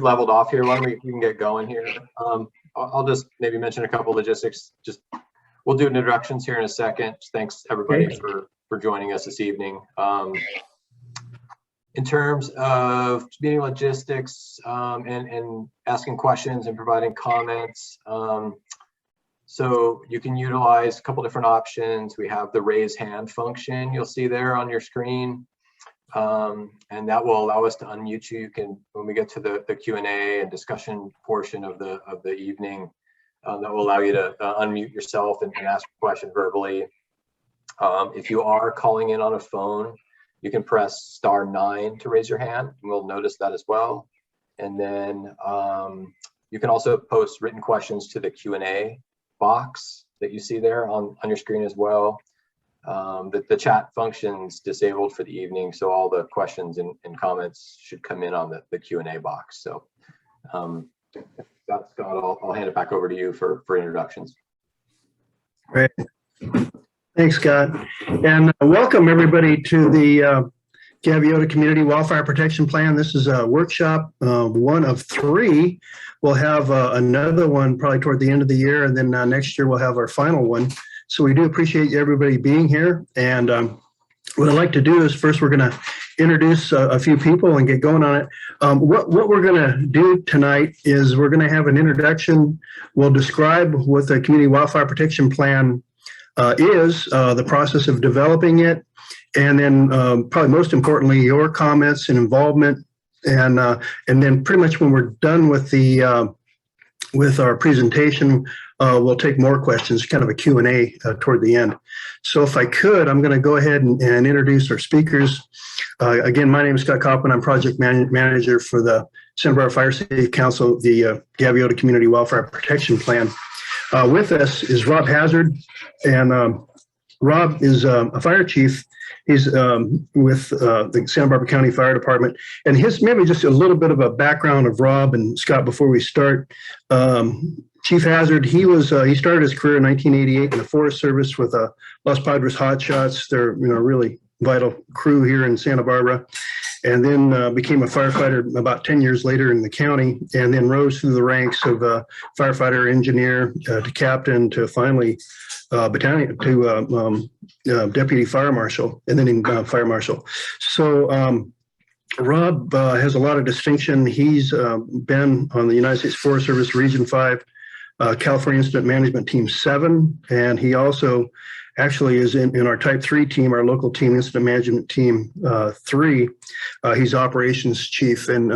leveled off here. Why don't we can get going here? I'll just maybe mention a couple logistics. We'll do introductions here in a second. Thanks everybody for joining us this evening. In terms of meeting logistics and asking questions and providing comments, so you can utilize a couple different options. We have the raise hand function you'll see there on your screen. And that will allow us to unmute you. You can, when we get to the Q&A and discussion portion of the evening, that will allow you to unmute yourself and ask a question verbally. If you are calling in on a phone, you can press *9 to raise your hand, and we'll notice that as well. And then you can also post written questions to the Q&A box that you see there on your screen as well. The chat function's disabled for the evening, so all the questions and comments should come in on the Q&A box. So Scott, I'll hand it back over to you for introductions. Great. Thanks, Scott. And welcome everybody to the Gaviota Community Wildfire Protection Plan. This is a workshop, one of 3. We'll have another one probably toward the end of the year, and then next year we'll have our final one. So we do appreciate everybody being here. And what I'd like to do is first we're going to introduce a few people and get going on it. What we're going to do tonight is we're going to have an introduction. We'll describe what the Community Wildfire Protection Plan is, the process of developing it, and then probably most importantly, your comments and involvement. And then pretty much when we're done with with our presentation, we'll take more questions, kind of a Q&A toward the end. So if I could, I'm going to go ahead and introduce our speakers. Again, my name is Scott Cwpp, and I'm project manager for the Santa Barbara Fire Safety Council, the Gaviota Community Wildfire Protection Plan. With us is Rob Hazard, and Rob is a fire chief. He's with the Santa Barbara County Fire Department, and maybe just a little bit of a background of Rob and Scott before we start. Chief Hazard, he started his career in 1988 in the Forest Service with Los Padres Hotshots. They're really vital crew here in Santa Barbara, and then became a firefighter about 10 years later in the county, and then rose through the ranks of firefighter engineer to captain to finally battalion to deputy fire marshal, and then fire marshal. So Rob has a lot of distinction. He's been on the United States Forest Service Region 5 California Incident Management Team 7, and he also actually is in our Type 3 team, our local team, Incident Management Team 3. He's operations chief, and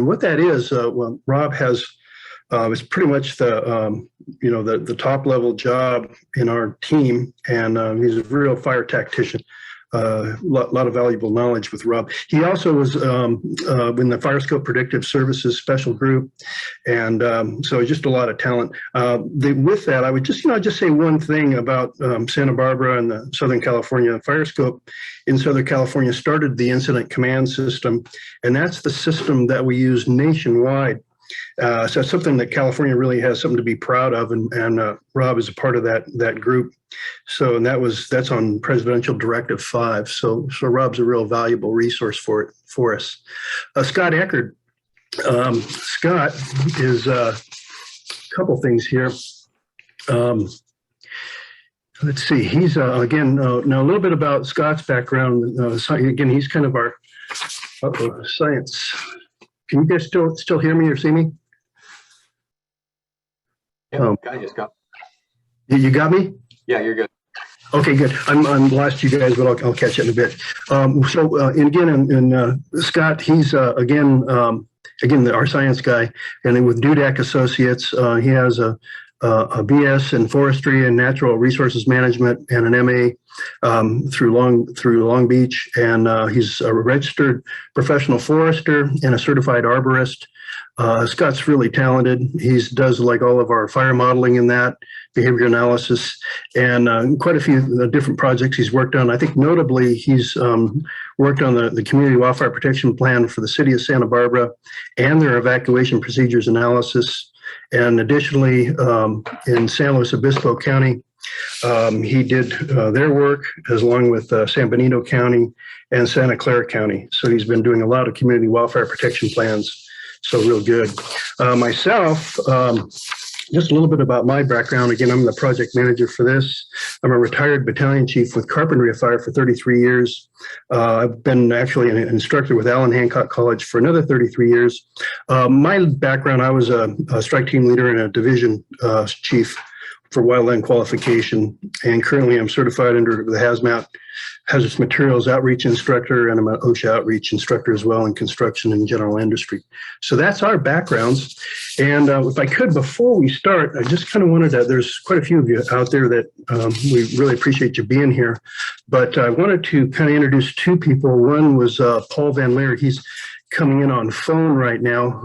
what that is, well, Rob has is pretty much the top level job in our team, and he's a real fire tactician. Lot of valuable knowledge with Rob. He also was in the Fire Scope Predictive Services Special Group, and so just a lot of talent. With that, I would just say one thing about Santa Barbara and the Southern California Fire Scope. In Southern California, started the Incident Command System, and that's the system that we use nationwide. So it's something that California really has something to be proud of, and Rob is a part of that group. So, and that's on Presidential Directive 5. So Rob's a real valuable resource for us. Scott Eckert. Scott is a couple things here. Let's see. He's again now a little bit about Scott's background. Again, he's kind of our science. Can you guys still hear me or see me? Yeah, got you, Scott. You got me? Yeah, you're good. Okay, good. I'm lost you guys, but I'll catch it in a bit. Scott, he's again our science guy, and then with Dudak Associates, he has a BS in forestry and natural resources management and an MA through Long Beach, and he's a registered professional forester and a certified arborist. Scott's really talented. He does like all of our fire modeling in that, behavior analysis, and quite a few different projects he's worked on. I think notably he's worked on the Community Wildfire Protection Plan for the city of Santa Barbara and their evacuation procedures analysis. And additionally, in San Luis Obispo County, he did their work along with San Benito County and Santa Clara County. So he's been doing a lot of community wildfire protection plans So real good. Myself, just a little bit about my background. Again, I'm the project manager for this. I'm a retired battalion chief with Carpentry Fire for 33 years. I've been actually an instructor with Allen Hancock College for another 33 years. My background, I was a strike team leader and a division chief for wildland qualification, and currently I'm certified under the hazardous materials outreach instructor, and I'm an OSHA outreach instructor as well in construction and general industry. So that's our backgrounds. And if I could, before we start, I just kind of wanted to, there's quite a few of you out there that we really appreciate you being here, but I wanted to kind of introduce two people. One was Paul Van Leer. He's coming in on phone right now.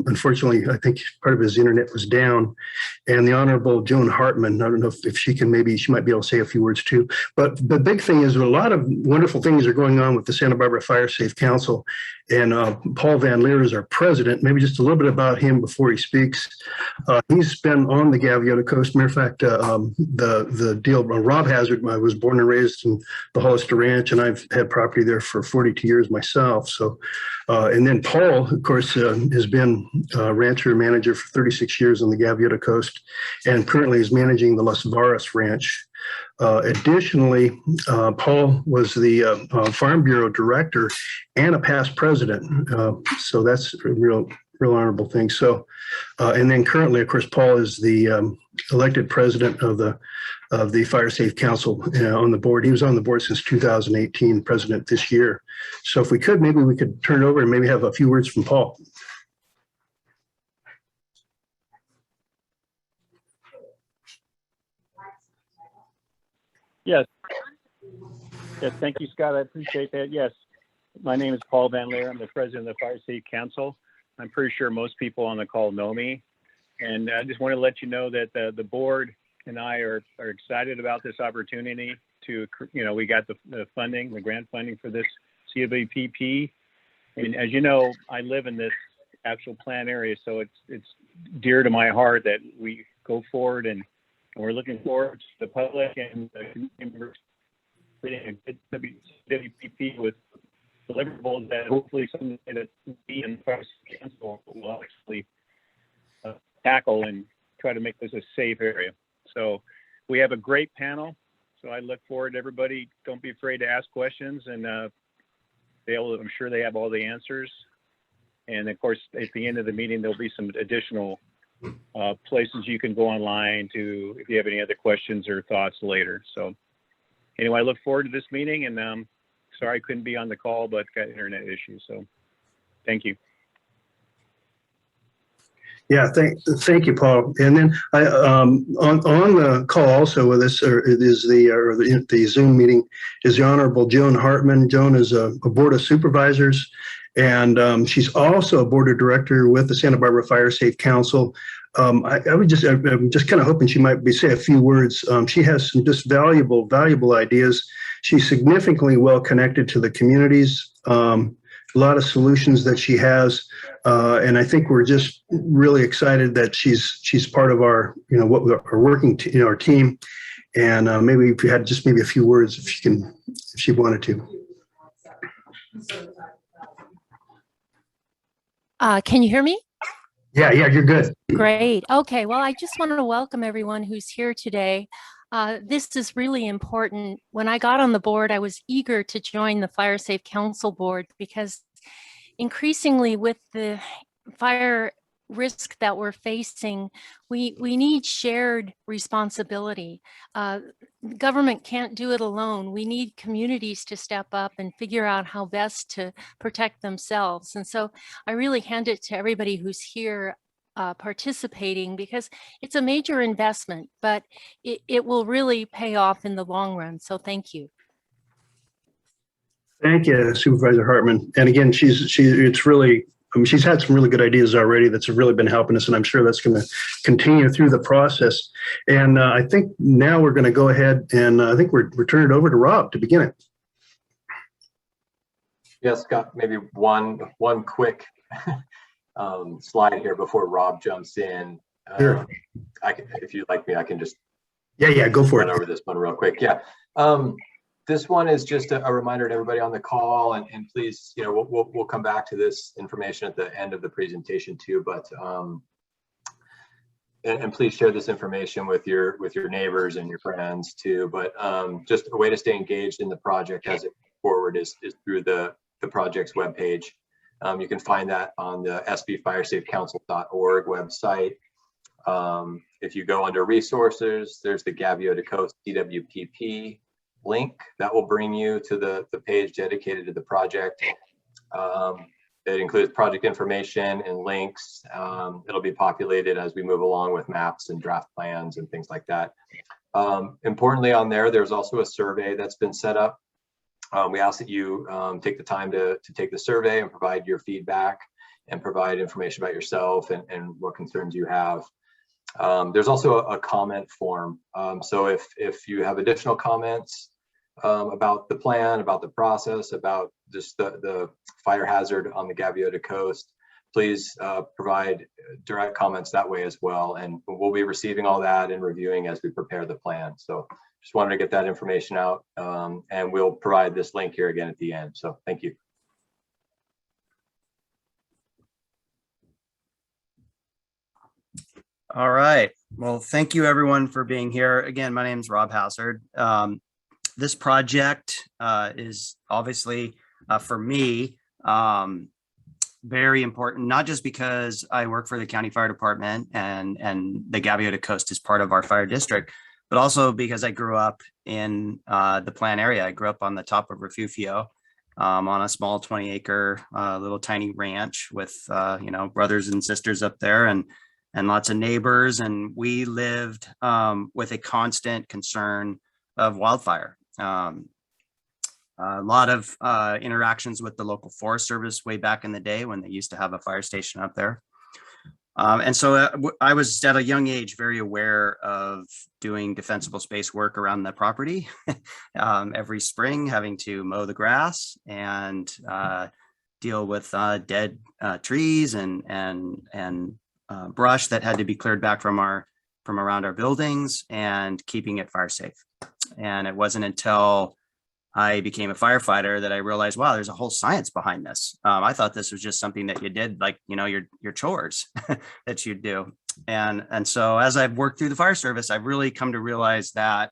Unfortunately, I think part of his internet was down. And the Honorable Joan Hartman, I don't know if she can, maybe she might be able to say a few words too. But the big thing is a lot of wonderful things are going on with the Santa Barbara Fire Safe Council. And Paul Van Leer is our president. Maybe just a little bit about him before he speaks. He's been on the Gaviota Coast. Matter of fact, the deal, Rob Hazard, I was born and raised in the Hollister Ranch, and I've had property there for 42 years myself. So, and then Paul, of course, has been rancher manager for 36 years on the Gaviota Coast, and currently is managing the Las Varas Ranch. Additionally, Paul was the Farm Bureau director and a past president. So that's a real honorable thing. So, and then currently, of course, Paul is the elected president of the Fire Safe Council on the board. He was on the board since 2018, president this year. So if we could, maybe we could turn it over and maybe have a few words from Paul. Yes. Yes, thank you, Scott. I appreciate that. Yes, my name is Paul Van Leer. I'm the president of the Fire Safe Council. I'm pretty sure most people on the call know me. And I just want to let you know that the board and I are excited about this opportunity to, we got the funding, the grant funding for this Cwpp. And as you know, I live in this actual plan area, so it's dear to my heart that we go forward, and we're looking forward to the public and the community creating a good WPP with deliverables that hopefully something that we in the Fire Safe Council will actually tackle and try to make this a safe area. So we have a great panel. So I look forward to everybody. Don't be afraid to ask questions, and I'm sure they have all the answers. And of course, at the end of the meeting, there'll be some additional places you can go online to if you have any other questions or thoughts later. So anyway, I look forward to this meeting, and sorry I couldn't be on the call, but got internet issues. So thank you. Yeah, thank you, Paul. And then on the call also with us is the Zoom meeting is the Honorable Joan Hartman. Joan is a board of supervisors, and she's also a board of director with the Santa Barbara Fire Safe Council. I'm just kind of hoping she might say a few words. She has some just valuable ideas. She's significantly well connected to the communities. A lot of solutions that she has, and I think we're just really excited that she's part of our, what we are working to, our team. And maybe if you had just maybe a few words, if she wanted to. Can you hear me? Yeah, you're good. Great. Okay. Well, I just want to welcome everyone who's here today. This is really important. When I got on the board, I was eager to join the Fire Safe Council board because increasingly with the fire risk that we're facing, we need shared responsibility. Government can't do it alone. We need communities to step up and figure out how best to protect themselves. And so I really hand it to everybody who's here participating, because it's a major investment, but it will really pay off in the long run. So thank you. Thank you, Supervisor Hartman. And again, she's had some really good ideas already that's really been helping us, and I'm sure that's going to continue through the process. And I think now we're going to go ahead and I think we're turning it over to Rob to begin it. Yes, Scott, maybe one quick slide here before Rob jumps in. Sure. If you'd like me, I can just go for run it. over this one real quick. Yeah. This one is just a reminder to everybody on the call, and please, you know, we'll come back to this information at the end of the presentation too, but and please share this information with your neighbors and your friends too. But just a way to stay engaged in the project as it moves forward is through the project's webpage. You can find that on the sbfiresafecouncil.org website. If you go under resources, there's the Gaviota Coast Cwpp link that will bring you to the page dedicated to the project. It includes project information and links. It'll be populated as we move along with maps and draft plans and things like that. Importantly on there, there's also a survey that's been set up. We ask that you take the time to take the survey and provide your feedback and provide information about yourself and what concerns you have. There's also a comment form. So if you have additional comments about the plan, about the process, about just the fire hazard on the Gaviota Coast, please provide direct comments that way as well. And we'll be receiving all that and reviewing as we prepare the plan. So just wanted to get that information out, and we'll provide this link here again at the end. So thank you. All right. Well, thank you everyone for being here. Again, my name is Rob Hazard. This project is obviously for me very important, not just because I work for the county fire department and the Gaviota Coast is part of our fire district, but also because I grew up in the plant area. I grew up on the top of Refugio on a small 20-acre little tiny ranch with you know, brothers and sisters up there and lots of neighbors. And we lived with a constant concern of wildfire. A lot of interactions with the local Forest Service way back in the day when they used to have a fire station up there. And so I was at a young age very aware of doing defensible space work around the property. Every spring, having to mow the grass and deal with dead trees and brush that had to be cleared back from around our buildings and keeping it fire safe. And it wasn't until I became a firefighter that I realized, wow, there's a whole science behind this. I thought this was just something that you did, like, you know, your chores that you do. And so as I've worked through the fire service, I've really come to realize that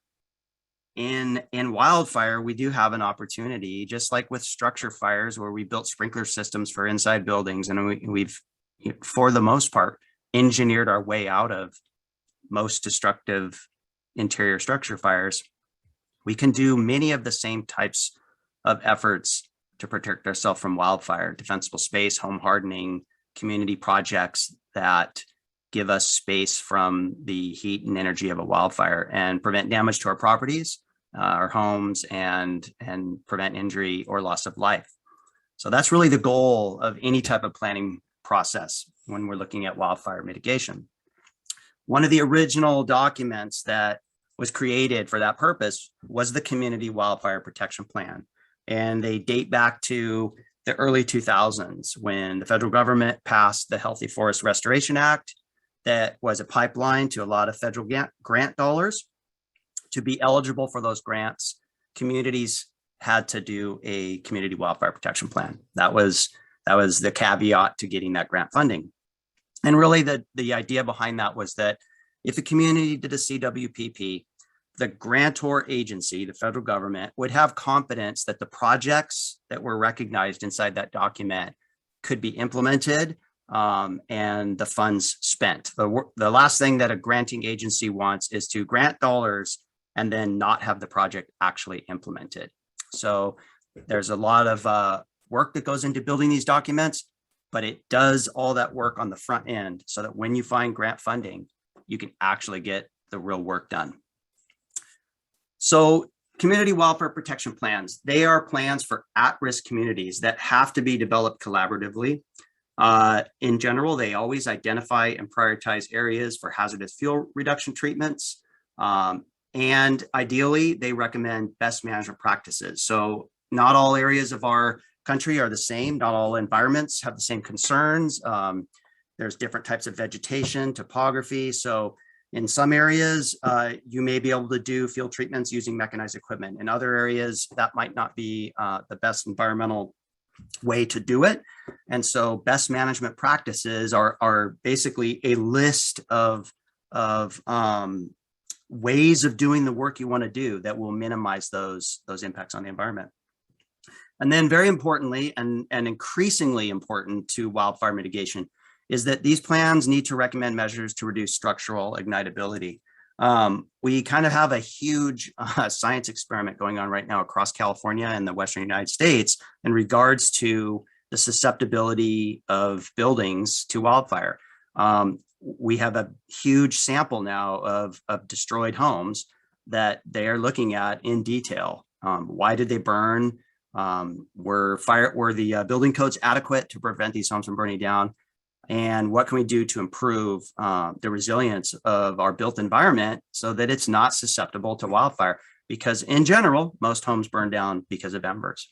in wildfire, we do have an opportunity, just like with structure fires, where we built sprinkler systems for inside buildings. And we've, for the most part, engineered our way out of most destructive interior structure fires. We can do many of the same types of efforts to protect ourselves from wildfire: defensible space, home hardening, community projects that give us space from the heat and energy of a wildfire and prevent damage to our properties, our homes, and prevent injury or loss of life. So that's really the goal of any type of planning process when we're looking at wildfire mitigation. One of the original documents that was created for that purpose was the Community Wildfire Protection Plan. And they date back to the early 2000s when the federal government passed the Healthy Forest Restoration Act. That was a pipeline to a lot of federal grant dollars. To be eligible for those grants, communities had to do a Community Wildfire Protection Plan. That was the caveat to getting that grant funding. And really the idea behind that was that if a community did a CWPP, the grantor agency, the federal government, would have confidence that the projects that were recognized inside that document could be implemented and the funds spent. The last thing that a granting agency wants is to grant dollars and then not have the project actually implemented. So there's a lot of work that goes into building these documents, but it does all that work on the front end so that when you find grant funding, you can actually get the real work done. So community wildfire protection plans, they are plans for at-risk communities that have to be developed collaboratively. In general, they always identify and prioritize areas for hazardous fuel reduction treatments. And ideally, they recommend best management practices. So not all areas of our country are the same. Not all environments have the same concerns. There's different types of vegetation, topography. So In some areas, you may be able to do field treatments using mechanized equipment. In other areas, that might not be the best environmental way to do it. And so best management practices are basically a list of ways of doing the work you want to do that will minimize those impacts on the environment. And then very importantly, and increasingly important to wildfire mitigation, is that these plans need to recommend measures to reduce structural ignitability. We kind of have a huge science experiment going on right now across California and the Western United States in regards to the susceptibility of buildings to wildfire. We have a huge sample now of destroyed homes that they are looking at in detail. Why did they burn? Were the building codes adequate to prevent these homes from burning down? And what can we do to improve the resilience of our built environment so that it's not susceptible to wildfire? Because in general, most homes burn down because of embers.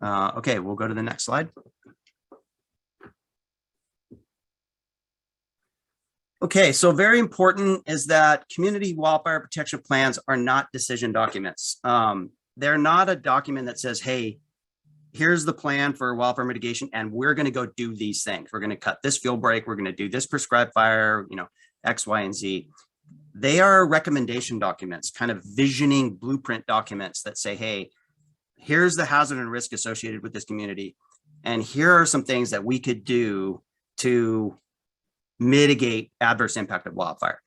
Okay, we'll go to the next slide. Okay, so very important is that community wildfire protection plans are not decision documents. They're not a document that says, hey, here's the plan for wildfire mitigation, and we're going to go do these things. We're going to cut this fuel break. We're going to do this prescribed fire, X, Y, and Z. They are recommendation documents, kind of visioning blueprint documents that say, hey, here's the hazard and risk associated with this community. And here are some things that we could do to mitigate adverse impact of wildfire.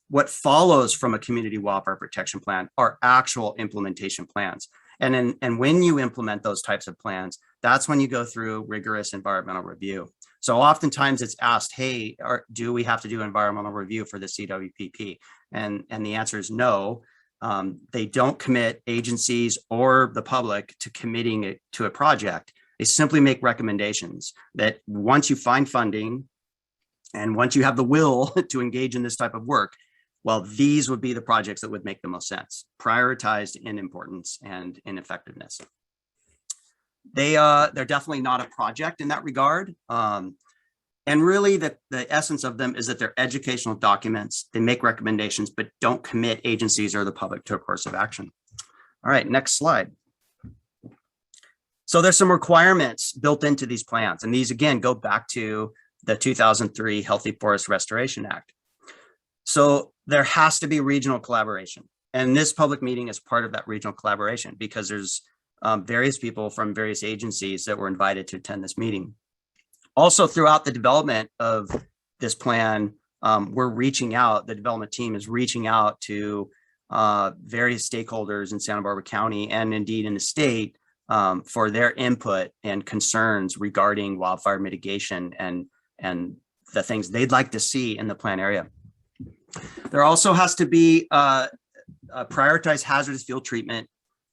What follows from a community wildfire protection plan are actual implementation plans. And when you implement those types of plans, that's when you go through rigorous environmental review. So oftentimes it's asked, hey, do we have to do environmental review for the CWPP? And the answer is no. They don't commit agencies or the public to committing it to a project. They simply make recommendations that once you find funding and once you have the will to engage in this type of work, well, these would be the projects that would make the most sense, prioritized in importance and in effectiveness. They're definitely not a project in that regard. And really the essence of them is that they're educational documents. They make recommendations, but don't commit agencies or the public to a course of action. All right, next slide. So there's some requirements built into these plans. And these, again, go back to the 2003 Healthy Forest Restoration Act. So there has to be regional collaboration. And this public meeting is part of that regional collaboration because there's various people from various agencies that were invited to attend this meeting. Also, throughout the development of this plan, we're reaching out, the development team is reaching out to various stakeholders in Santa Barbara County and indeed in the state for their input and concerns regarding wildfire mitigation and the things they'd like to see in the plan area. There also has to be a prioritized hazardous fuel treatment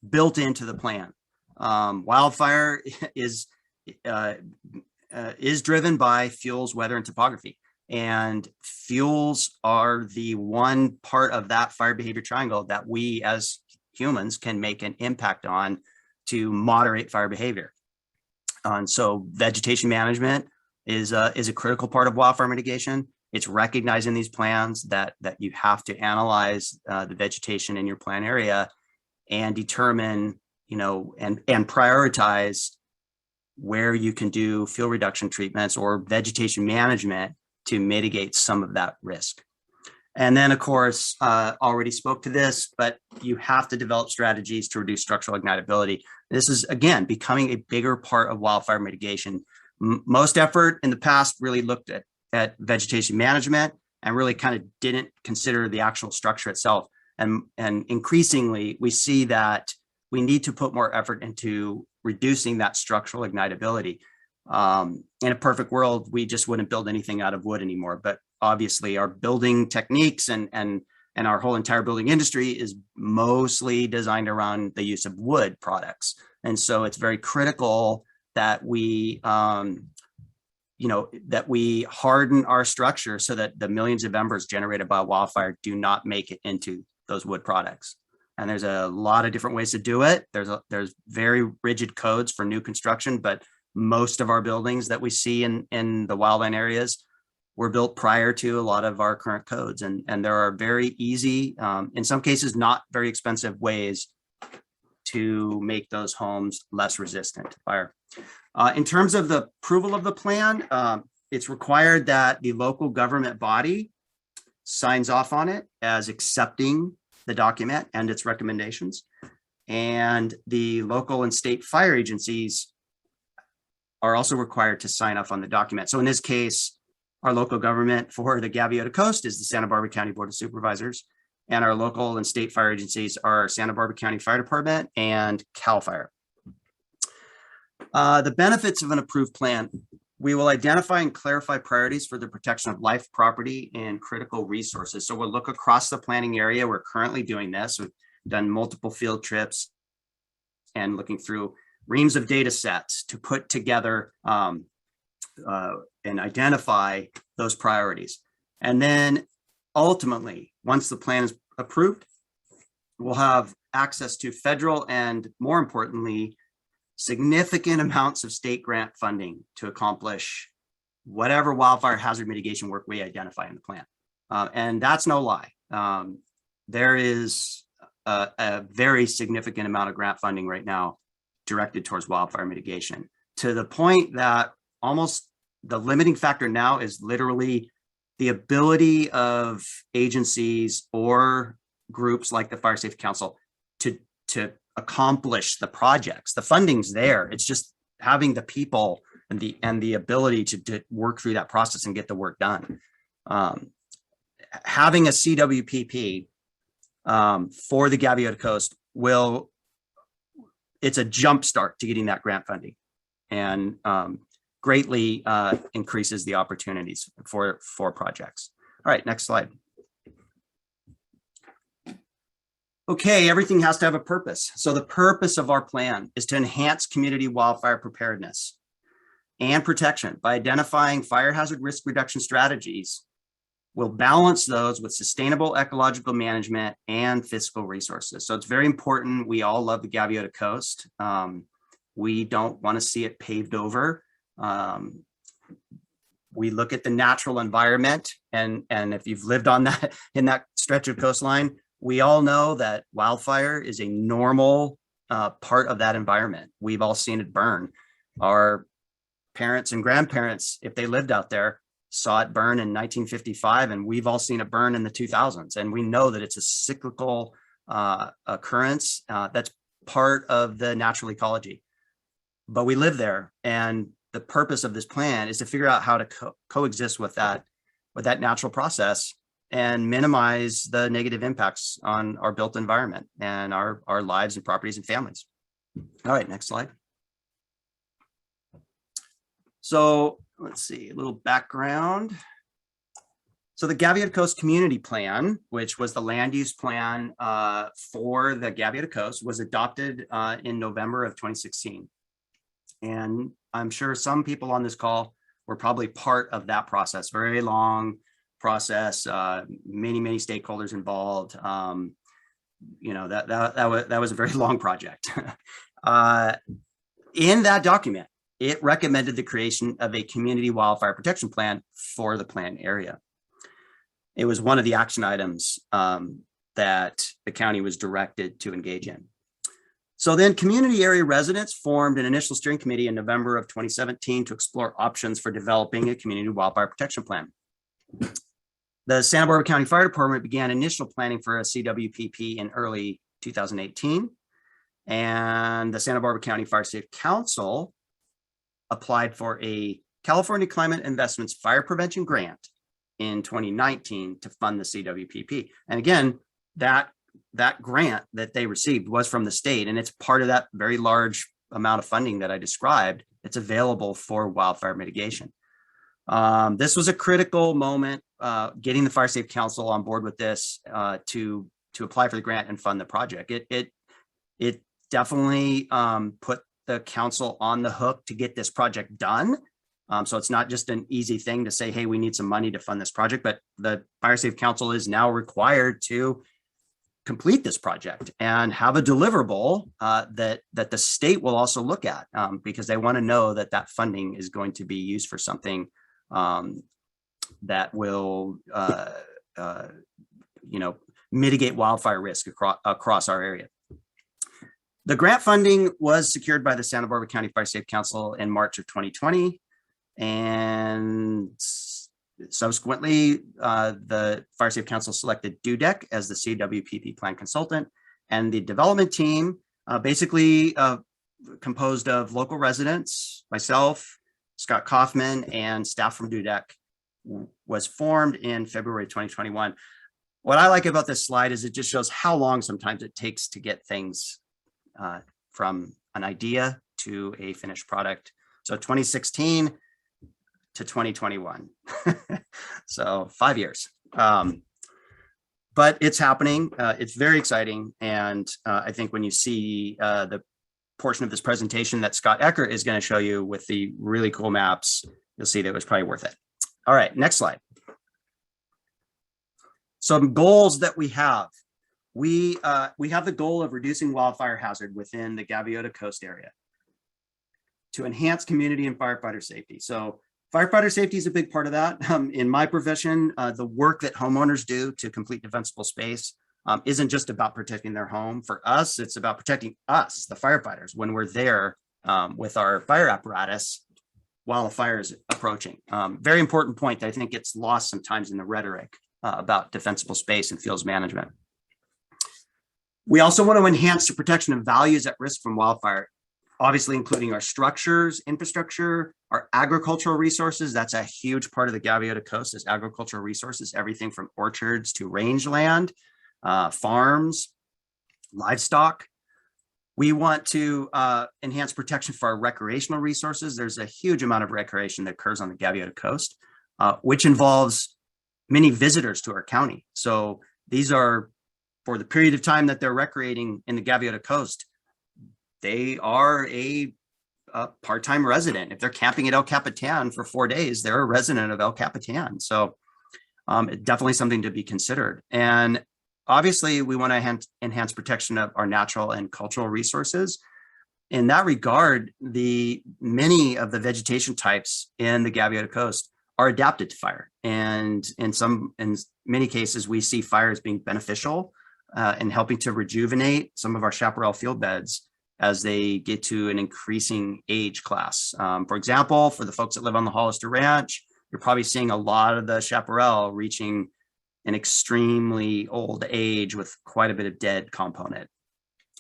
built into the plan. Wildfire is driven by fuels, weather, and topography. And fuels are the one part of that fire behavior triangle that we as humans can make an impact on to moderate fire behavior. And so vegetation management is a critical part of wildfire mitigation. It's recognizing these plans that you have to analyze the vegetation in your plan area and determine, and prioritize where you can do fuel reduction treatments or vegetation management to mitigate some of that risk. And then, of course, already spoke to this, but you have to develop strategies to reduce structural ignitability. This is, again, becoming a bigger part of wildfire mitigation. Most effort in the past really looked at vegetation management and really kind of didn't consider the actual structure itself. And increasingly, we see that we need to put more effort into reducing that structural ignitability. In a perfect world, we just wouldn't build anything out of wood anymore. But obviously, our building techniques and our whole entire building industry is mostly designed around the use of wood products. And so it's very critical that we that we harden our structure so that the millions of embers generated by wildfire do not make it into those wood products. And there's a lot of different ways to do it. There's very rigid codes for new construction, but most of our buildings that we see in the wildland areas were built prior to a lot of our current codes. And there are very easy, in some cases, not very expensive ways to make those homes less resistant to fire. In terms of the approval of the plan, it's required that the local government body signs off on it as accepting the document and its recommendations. And the local and state fire agencies are also required to sign off on the document. So in this case, our local government for the Gaviota Coast is the Santa Barbara County Board of Supervisors, and our local and state fire agencies are Santa Barbara County Fire Department and CAL FIRE. The benefits of an approved plan: we will identify and clarify priorities for the protection of life, property, and critical resources. So we'll look across the planning area. We're currently doing this. We've done multiple field trips and looking through reams of data sets to put together and identify those priorities. And then ultimately, once the plan is approved, we'll have access to federal and, more importantly, significant amounts of state grant funding to accomplish whatever wildfire hazard mitigation work we identify in the plan. And that's no lie. There is a very significant amount of grant funding right now directed towards wildfire mitigation, to the point that almost the limiting factor now is literally the ability of agencies or groups like the Fire Safety Council to accomplish the projects. The funding's there. It's just having the people and the ability to work through that process and get the work done. Having a CWPP for the Gaviota Coast it's a jump start to getting that grant funding, and greatly increases the opportunities for projects. All right, next slide. Okay, everything has to have a purpose. So the purpose of our plan is to enhance community wildfire preparedness and protection by identifying fire hazard risk reduction strategies. We'll balance those with sustainable ecological management and fiscal resources. So it's very important. We all love the Gaviota Coast. We don't want to see it paved over. We look at the natural environment, and if you've lived on that in that stretch of coastline, we all know that wildfire is a normal part of that environment. We've all seen it burn. Our parents and grandparents, if they lived out there, saw it burn in 1955, and we've all seen it burn in the 2000s. And we know that it's a cyclical occurrence that's part of the natural ecology. But we live there, and the purpose of this plan is to figure out how to coexist with that natural process and minimize the negative impacts on our built environment and our lives and properties and families. All right, next slide. So let's see, a little background. So the Gaviota Coast Community Plan, which was the land use plan for the Gaviota Coast, was adopted in November of 2016. And I'm sure some people on this call were probably part of that process. Very long process, many stakeholders involved. You know, that was a very long project. In that document, it recommended the creation of a community wildfire protection plan for the planned area. It was one of the action items that the county was directed to engage in. So then community area residents formed an initial steering committee in November of 2017 to explore options for developing a community wildfire protection plan. The Santa Barbara County Fire Department began initial planning for a CWPP in early 2018. And the Santa Barbara County Fire Safety Council applied for a California Climate Investments Fire Prevention Grant in 2019 to fund the CWPP. And again, that grant that they received was from the state, and it's part of that very large amount of funding that I described. It's available for wildfire mitigation. This was a critical moment, getting the Fire Safety Council on board with this to apply for the grant and fund the project. It definitely put the council on the hook to get this project done. So it's not just an easy thing to say, hey, we need some money to fund this project, but the Fire Safety Council is now required to complete this project and have a deliverable that the state will also look at, because they want to know that funding is going to be used for something that will, mitigate wildfire risk across our area. The grant funding was secured by the Santa Barbara County Fire Safety Council in March of 2020. And subsequently, the Fire Safety Council selected DUDEC as the CWPP plan consultant, and the development team, basically composed of local residents, myself, Scott Kaufman, and staff from DUDEC, was formed in February 2021. What I like about this slide is it just shows how long sometimes it takes to get things from an idea to a finished product. So 2016 to 2021, so 5 years. But it's happening. It's very exciting. And I think when you see the portion of this presentation that Scott Eckert is going to show you with the really cool maps, you'll see that it was probably worth it. All right, next slide. Some goals that we have. We have the goal of reducing wildfire hazard within the Gaviota coast area to enhance community and firefighter safety. So firefighter safety is a big part of that. In my profession, the work that homeowners do to complete defensible space isn't just about protecting their home. For us, it's about protecting us, the firefighters, when we're there with our fire apparatus while a fire is approaching. Very important point that I think gets lost sometimes in the rhetoric about defensible space and fields management. We also want to enhance the protection of values at risk from wildfire, obviously including our structures, infrastructure, our agricultural resources. That's a huge part of the Gaviota coast is agricultural resources, everything from orchards to rangeland, farms, livestock. We want to enhance protection for our recreational resources. There's a huge amount of recreation that occurs on the Gaviota coast, which involves many visitors to our county. So these are, for the period of time that they're recreating in the Gaviota coast, they are a part-time resident. If they're camping at El Capitan for 4 days, they're a resident of El Capitan. So definitely something to be considered. And obviously, we want to enhance protection of our natural and cultural resources. In that regard, many of the vegetation types in the Gaviota coast are adapted to fire. And in many cases, we see fire as being beneficial and helping to rejuvenate some of our chaparral field beds as they get to an increasing age class. For example, for the folks that live on the Hollister Ranch, you're probably seeing a lot of the chaparral reaching an extremely old age with quite a bit of dead component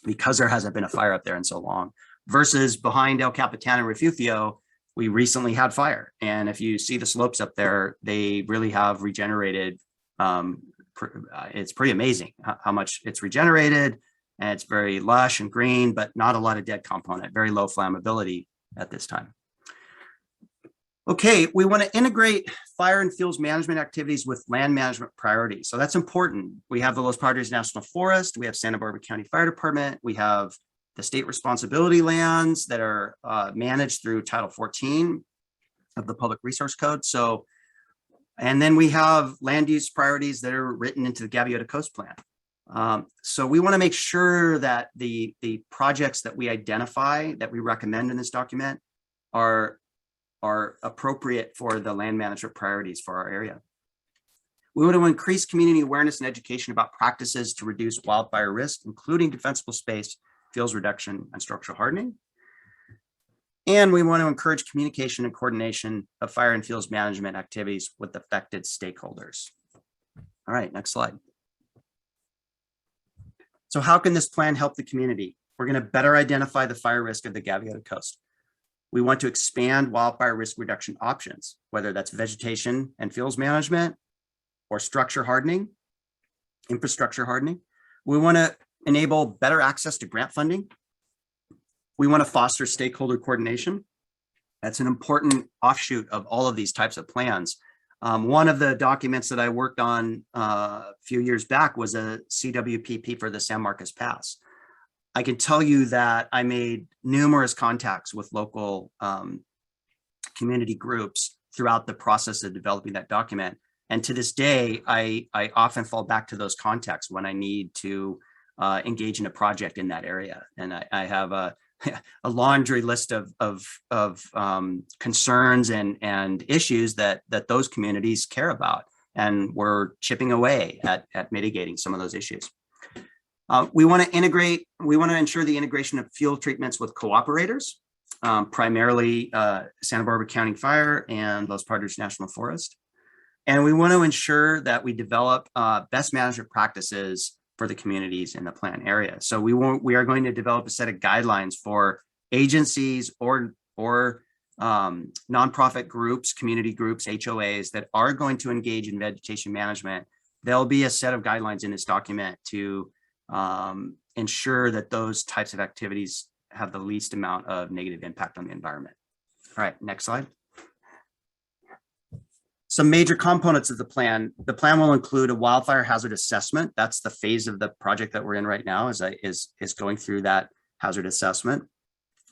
because there hasn't been a fire up there in so long. Versus behind El Capitan and Refugio, we recently had fire. And if you see the slopes up there, they really have regenerated. It's pretty amazing how much it's regenerated, and it's very lush and green, but not a lot of dead component, very low flammability at this time. Okay, we want to integrate fire and fuels management activities with land management priorities. So that's important. We have the Los Padres National Forest, we have Santa Barbara County Fire Department, we have the state responsibility lands that are managed through Title 14 of the Public Resource Code. So, and then we have land use priorities that are written into the Gaviota Coast Plan. So we want to make sure that the projects that we identify, that we recommend in this document are appropriate for the land management priorities for our area. We want to increase community awareness and education about practices to reduce wildfire risk, including defensible space, fuels reduction, and structural hardening. And we want to encourage communication and coordination of fire and fuels management activities with affected stakeholders. All right, next slide. So how can this plan help the community? We're going to better identify the fire risk of the Gaviota coast. We want to expand wildfire risk reduction options, whether that's vegetation and fuels management or structure hardening, infrastructure hardening. We want to enable better access to grant funding. We want to foster stakeholder coordination. That's an important offshoot of all of these types of plans. One of the documents that I worked on a few years back was a CWPP for the San Marcos Pass. I can tell you that I made numerous contacts with local community groups throughout the process of developing that document. And to this day, I often fall back to those contacts when I need to engage in a project in that area. And I have a laundry list of concerns and issues that those communities care about, and we're chipping away at mitigating some of those issues. We want to ensure the integration of fuel treatments with cooperators, primarily Santa Barbara County Fire and Los Padres National Forest. And we want to ensure that we develop best management practices for the communities in the plan area. So we are going to develop a set of guidelines for agencies or nonprofit groups, community groups, HOAs that are going to engage in vegetation management. There'll be a set of guidelines in this document to ensure that those types of activities have the least amount of negative impact on the environment. All right, next slide. Some major components of the plan. The plan will include a wildfire hazard assessment. That's the phase of the project that we're in right now, is going through that hazard assessment.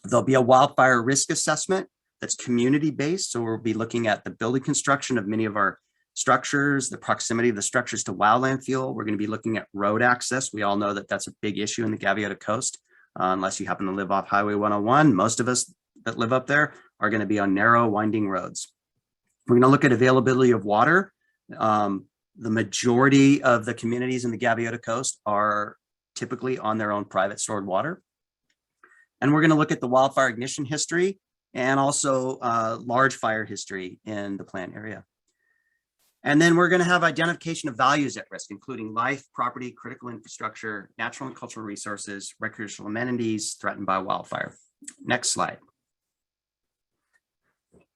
There'll be a wildfire risk assessment that's community-based. So we'll be looking at the building construction of many of our structures, the proximity of the structures to wildland fuel. We're going to be looking at road access. We all know that that's a big issue in the Gaviota coast. Unless you happen to live off Highway 101, most of us that live up there are going to be on narrow, winding roads. We're going to look at availability of water. The majority of the communities in the Gaviota coast are typically on their own private stored water. And we're going to look at the wildfire ignition history and also large fire history in the plant area. And then we're going to have identification of values at risk, including life, property, critical infrastructure, natural and cultural resources, recreational amenities threatened by wildfire. Next slide.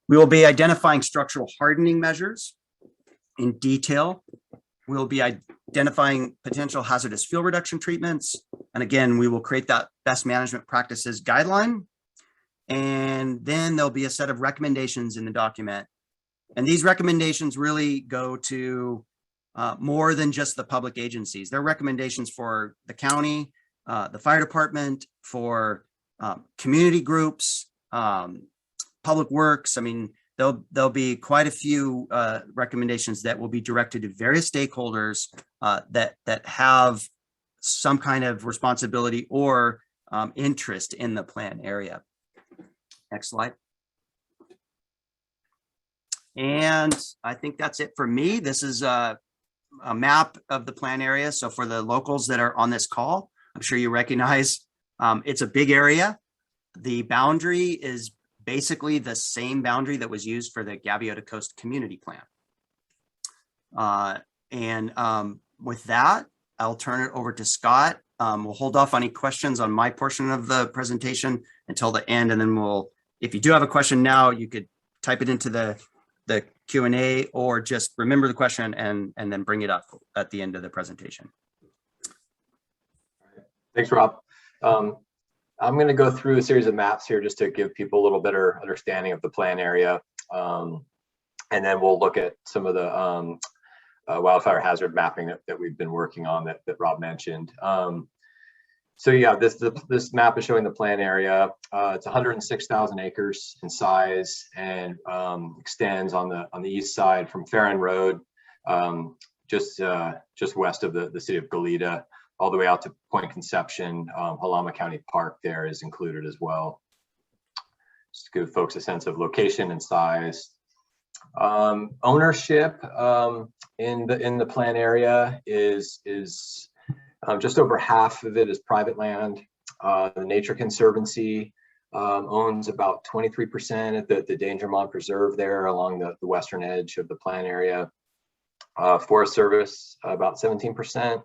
We will be identifying structural hardening measures in detail. We'll be identifying potential hazardous fuel reduction treatments. And again, we will create that best management practices guideline. And then there'll be a set of recommendations in the document. And these recommendations really go to more than just the public agencies. They're recommendations for the county, the fire department, for community groups, public works. I mean, there'll be quite a few recommendations that will be directed to various stakeholders that have some kind of responsibility or interest in the plan area. Next slide. And I think that's it for me. This is a map of the plan area. So for the locals that are on this call, I'm sure you recognize it's a big area. The boundary is basically the same boundary that was used for the Gaviota Coast Community Plan. With that, I'll turn it over to Scott. We'll hold off on any questions on my portion of the presentation until the end. And then if you do have a question now, you could type it into the Q&A or just remember the question and then bring it up at the end of the presentation. Thanks, Rob. I'm going to go through a series of maps here just to give people a little better understanding of the plan area. And then we'll look at some of the wildfire hazard mapping that we've been working on that Rob mentioned. So yeah, this map is showing the plan area. It's 106,000 acres in size and extends on the east side from Fahren Road, just west of the city of Gaviota, all the way out to Point Conception. Halama County Park there is included as well. Just to give folks a sense of location and size. Ownership in the plan area is just over half of it is private land. The Nature Conservancy owns about 23% at the Danger Mound Preserve there along the western edge of the plan area. Forest Service about 17%.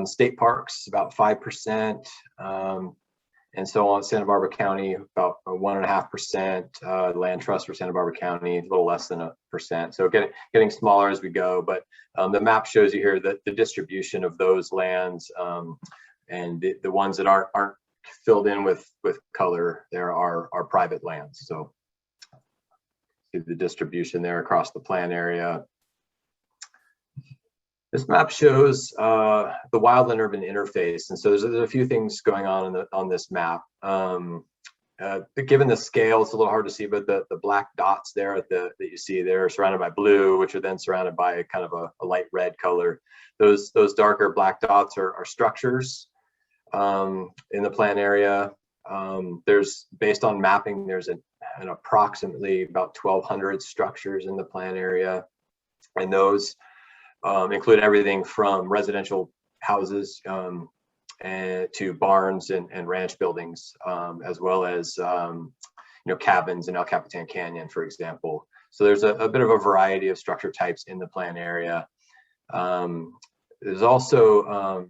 State parks about 5%, and so on. Santa Barbara County about 1.5%. Land Trust for Santa Barbara County a little less than 1%. So getting smaller as we go. But the map shows you here that the distribution of those lands and the ones that aren't filled in with color there are private lands. So see the distribution there across the plan area. This map shows the wildland urban interface, and so there's a few things going on this map. Given the scale, it's a little hard to see, but the black dots there that you see there are surrounded by blue, which are then surrounded by kind of a light red color. Those darker black dots are structures in the plan area. There's, based on mapping, there's an approximately about 1,200 structures in the plan area. And those include everything from residential houses and to barns and ranch buildings, as well as cabins in El Capitan Canyon, for example. So there's a bit of a variety of structure types in the plan area. There's also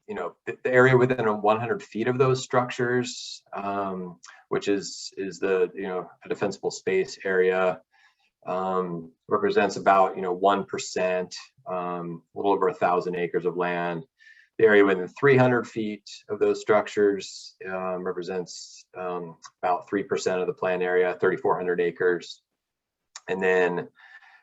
the area within 100 feet of those structures, which is the a defensible space area, represents about 1%, a little over 1,000 acres of land. The area within 300 feet of those structures represents about 3% of the plan area, 3,400 acres. And then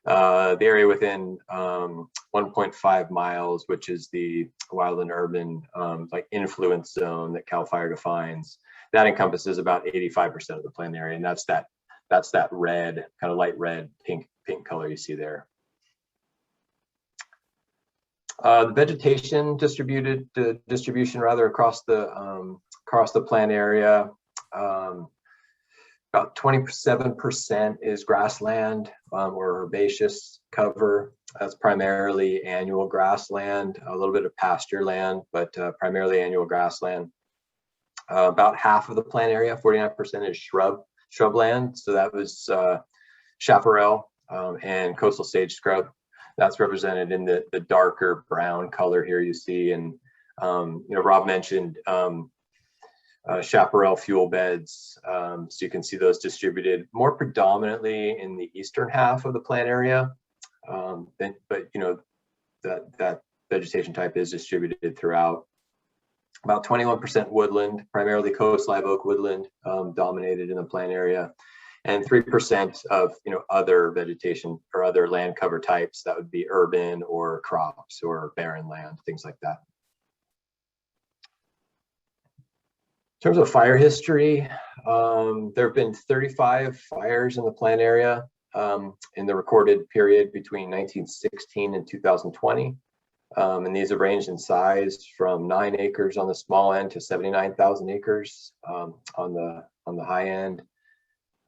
the area within 1.5 miles, which is the wild and urban like influence zone that CAL FIRE defines, that encompasses about 85% of the plan area, and that's that red, kind of light red, pink color you see there. The vegetation distribution rather across the plan area. About 27% is grassland or herbaceous cover. That's primarily annual grassland, a little bit of pasture land, but primarily annual grassland. About half of the plant area, 49%, is shrubland. So that was chaparral and coastal sage scrub. That's represented in the darker brown color here you see. And Rob mentioned chaparral fuel beds, so you can see those distributed more predominantly in the eastern half of the plant area, but that vegetation type is distributed throughout. About 21% woodland, primarily coast live oak woodland, dominated in the plant area, and 3% of other vegetation or other land cover types. That would be urban or crops or barren land, things like that. In terms of fire history, there have been 35 fires in the plant area in the recorded period between 1916 and 2020. And these have ranged in size from 9 acres on the small end to 79,000 acres on the high end.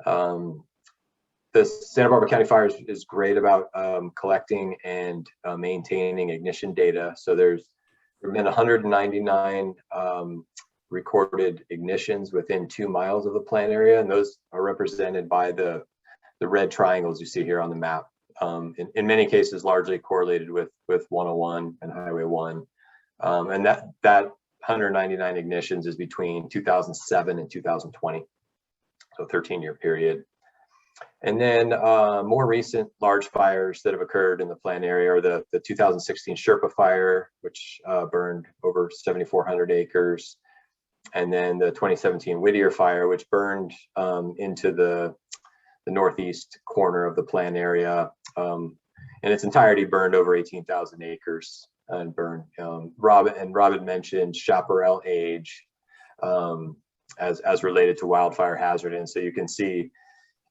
The Santa Barbara County Fire is great about collecting and maintaining ignition data. So there's been 199 recorded ignitions within 2 miles of the plant area, and those are represented by the red triangles you see here on the map. In many cases, largely correlated with 101 and Highway 1, and that 199 ignitions is between 2007 and 2020, so a 13-year period. And then more recent large fires that have occurred in the plant area are the 2016 Sherpa fire, which burned over 7,400 acres. And then the 2017 Whittier fire, which burned into the northeast corner of the plant area. In its entirety burned over 18,000 acres and burned. Rob had mentioned chaparral age as related to wildfire hazard. And so you can see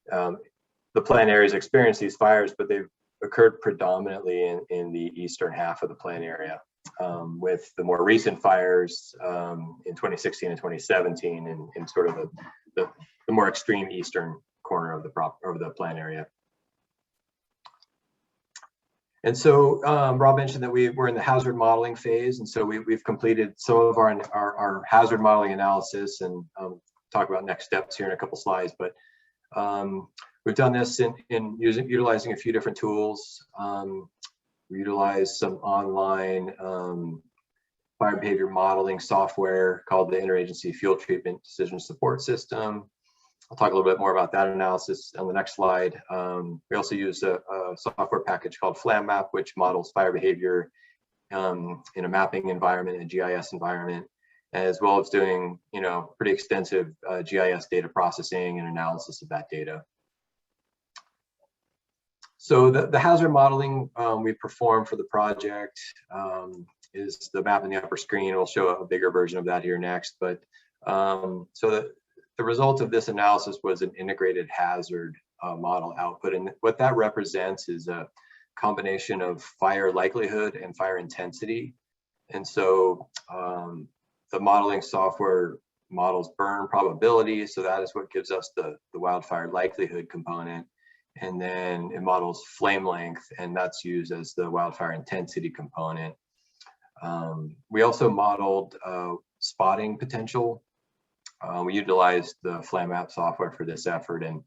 the plant areas experience these fires, but they've occurred predominantly in the eastern half of the plant area. With the more recent fires in 2016 and 2017 in sort of the more extreme eastern corner of the plant area. And so Rob mentioned that we're in the hazard modeling phase, and so we've completed some of our hazard modeling analysis, and talk about next steps here in a couple slides. But we've done this in utilizing a few different tools. We utilize some online fire behavior modeling software called the Interagency Fuel Treatment Decision Support System. I'll talk a little bit more about that analysis on the next slide. We also use a software package called FlamMap, which models fire behavior in a mapping environment, a GIS environment, as well as doing pretty extensive GIS data processing and analysis of that data. So the hazard modeling we performed for the project is the map in the upper screen. We'll show a bigger version of that here next. But so the result of this analysis was an integrated hazard model output. And what that represents is a combination of fire likelihood and fire intensity. And so the modeling software models burn probability, so that is what gives us the wildfire likelihood component. And then it models flame length, and that's used as the wildfire intensity component. We also modeled spotting potential. We utilized the FlameMap software for this effort, and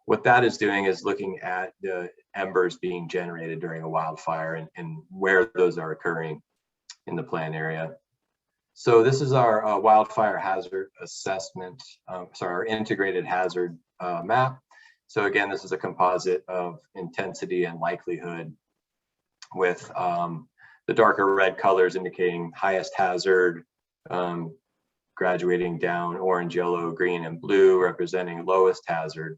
what that is doing is looking at the embers being generated during a wildfire and where those are occurring in the plan area. So this is our wildfire hazard assessment, our integrated hazard map. So again, this is a composite of intensity and likelihood, with the darker red colors indicating highest hazard, graduating down orange, yellow, green, and blue representing lowest hazard.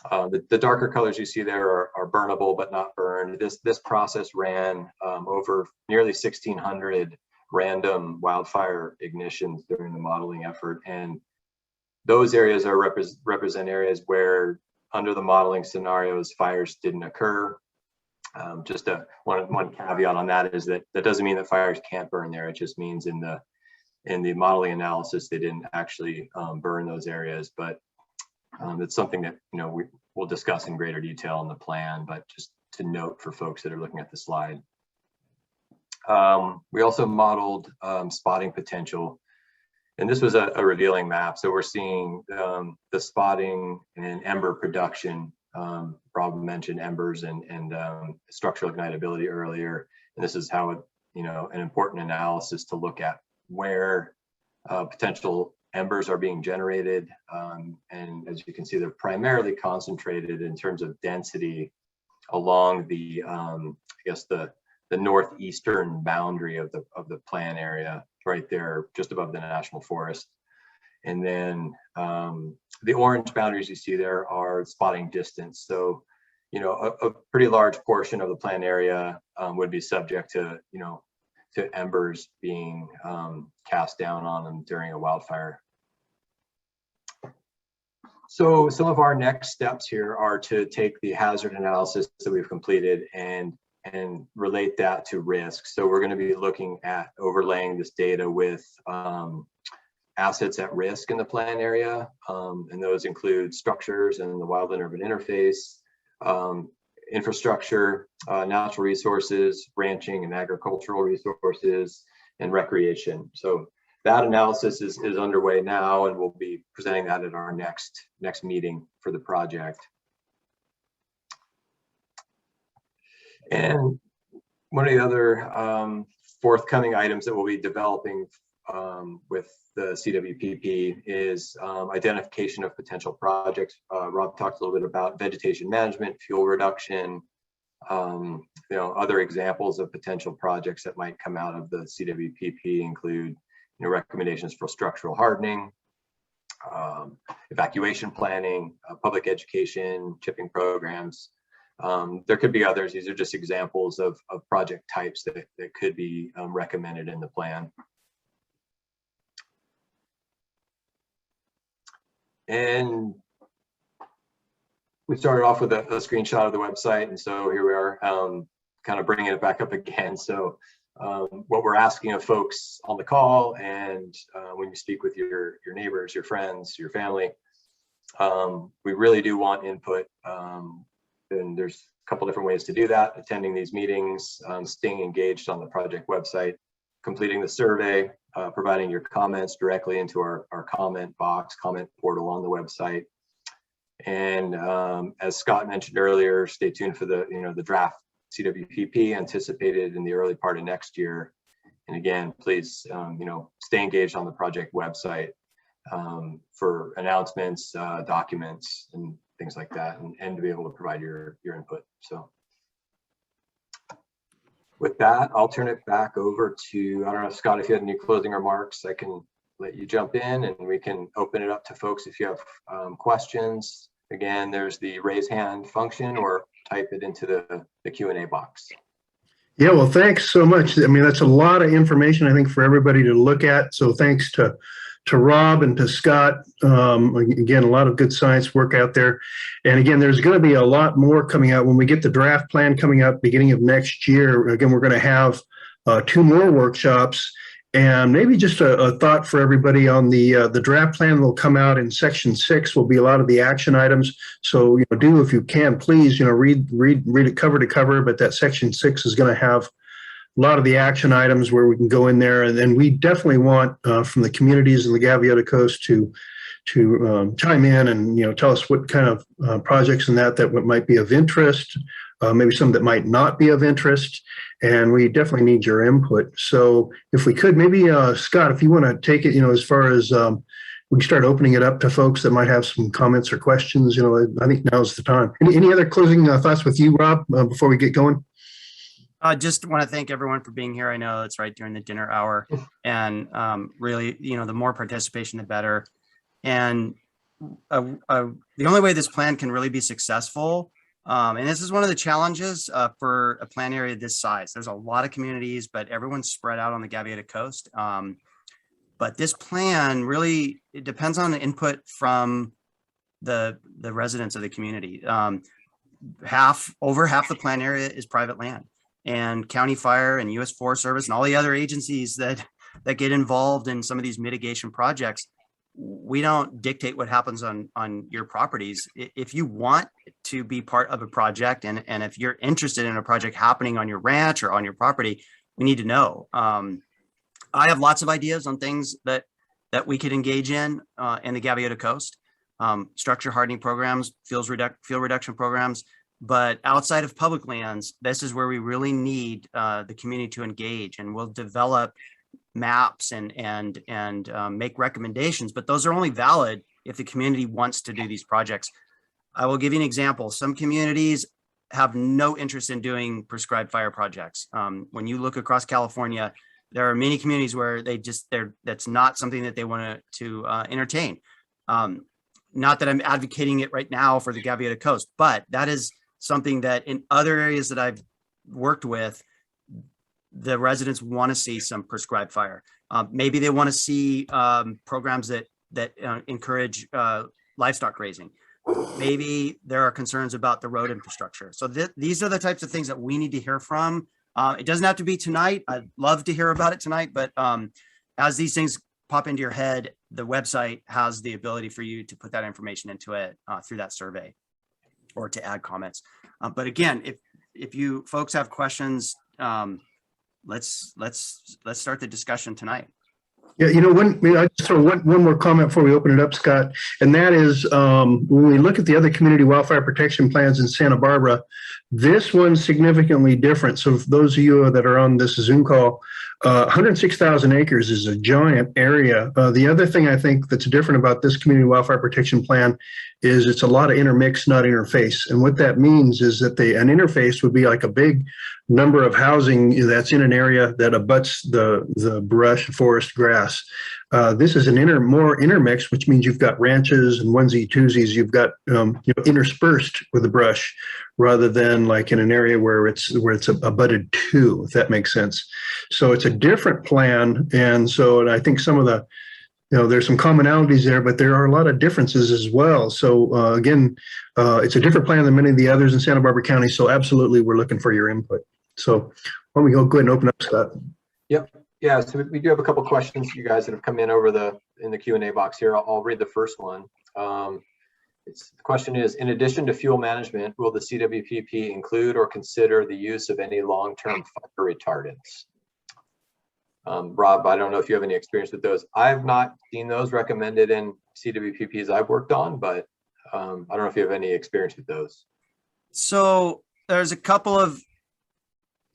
The darker colors you see there are burnable but not burned. This process ran over nearly 1,600 random wildfire ignitions during the modeling effort, and those areas are represent areas where, under the modeling scenarios, fires didn't occur. Just one caveat on that is that doesn't mean that fires can't burn there. It just means in the modeling analysis they didn't actually burn those areas, but it's something that we'll discuss in greater detail in the plan, but just to note for folks that are looking at the slide. We also modeled spotting potential, and this was a revealing map. So we're seeing the spotting and ember production. Rob mentioned embers and structural ignitability earlier, and this is how an important analysis to look at where potential embers are being generated, and as you can see, they're primarily concentrated in terms of density along the the northeastern boundary of the plan area, right there just above the national forest. And then the orange boundaries you see there are spotting distance. So a pretty large portion of the plan area would be subject to to embers being cast down on them during a wildfire. So some of our next steps here are to take the hazard analysis that we've completed and relate that to risk. So we're going to be looking at overlaying this data with assets at risk in the plan area, and those include structures and the wildland urban interface, infrastructure, natural resources, ranching and agricultural resources, and recreation. So that analysis is underway now, and we'll be presenting that at our next meeting for the project. And one of the other forthcoming items that we'll be developing with the CWPP is identification of potential projects. Rob talked a little bit about vegetation management, fuel reduction, other examples of potential projects that might come out of the CWPP include recommendations for structural hardening, evacuation planning, public education, chipping programs. There could be others. These are just examples of project types that could be recommended in the plan. And we started off with a screenshot of the website, and so here we are, kind of bringing it back up again. So what we're asking of folks on the call, and when you speak with your neighbors, your friends, your family, we really do want input. And there's a couple different ways to do that: attending these meetings, staying engaged on the project website, completing the survey, providing your comments directly into our comment box, comment portal on the website. And as Scott mentioned earlier, stay tuned for the draft CWPP anticipated in the early part of next year. And again, please, stay engaged on the project website for announcements, documents, and things like that, and to be able to provide your input. So with that, I'll turn it back over to, I don't know, Scott, if you had any closing remarks, I can let you jump in and we can open it up to folks if you have questions. Again, there's the raise hand function, or type it into the Q&A box. Yeah, well, thanks so much. I mean, that's a lot of information, I think, for everybody to look at. So thanks to Rob and to Scott. Again, a lot of good science work out there. And again, there's going to be a lot more coming out when we get the draft plan coming out beginning of next year. Again, we're going to have 2 more workshops. And maybe just a thought for everybody on the draft plan will come out in section 6 will be a lot of the action items. So, do, if you can, please, read it cover to cover, but that section 6 is going to have a lot of the action items where we can go in there. And then we definitely want from the communities in the Gaviota Coast to chime in and, tell us what kind of projects and that might be of interest, maybe some that might not be of interest. And we definitely need your input. So if we could, maybe Scott, if you want to take it, as far as we can start opening it up to folks that might have some comments or questions, I think now's the time. Any other closing thoughts with you, Rob, before we get going? I just want to thank everyone for being here. I know it's right during the dinner hour, and really, the more participation, the better. And the only way this plan can really be successful, and this is one of the challenges for a plan area this size. There's a lot of communities, but everyone's spread out on the Gaviota Coast. But this plan really, it depends on the input from the residents of the community. Over half the plan area is private land, and County Fire and U.S. Forest Service and all the other agencies that get involved in some of these mitigation projects, we don't dictate what happens on your properties. If you want to be part of a project, and if you're interested in a project happening on your ranch or on your property, we need to know. I have lots of ideas on things that we could engage in the Gaviota Coast, structure hardening programs, fuel reduction programs. But outside of public lands, this is where we really need the community to engage, and we'll develop maps and make recommendations, but those are only valid if the community wants to do these projects. I will give you an example. Some communities have no interest in doing prescribed fire projects. When you look across California, there are many communities where that's not something that they want to entertain. Not that I'm advocating it right now for the Gaviota Coast, but that is something that in other areas that I've worked with, the residents want to see some prescribed fire. Maybe they want to see programs that encourage livestock grazing. Maybe there are concerns about the road infrastructure. So these are the types of things that we need to hear from. It doesn't have to be tonight. I'd love to hear about it tonight, but as these things pop into your head, the website has the ability for you to put that information into it through that survey or to add comments. But again, if you folks have questions, let's start the discussion tonight. Yeah, I just throw one more comment before we open it up, Scott, and that is when we look at the other community wildfire protection plans in Santa Barbara, this one's significantly different. So for those of you that are on this Zoom call, 106,000 acres is a giant area. The other thing I think that's different about this community wildfire protection plan is it's a lot of intermix, not interface. And what that means is that an interface would be like a big number of housing that's in an area that abuts the brush, forest, grass. This is more intermix, which means you've got ranches and onesie twosies. You've got interspersed with the brush, rather than like in an area where it's abutted to, if that makes sense. So it's a different plan, and I think some of the there's some commonalities there, but there are a lot of differences as well. So again, it's a different plan than many of the others in Santa Barbara County. So absolutely, we're looking for your input. So why don't we go ahead and open up, Scott? Yep. Yeah, so we do have a couple questions, you guys that have come in in the Q&A box here. I'll read the first one. The question is, in addition to fuel management, will the CWPP include or consider the use of any long-term fire retardants? Rob, I don't know if you have any experience with those. I've not seen those recommended in CWPPs I've worked on, but I don't know if you have any experience with those. So there's a couple of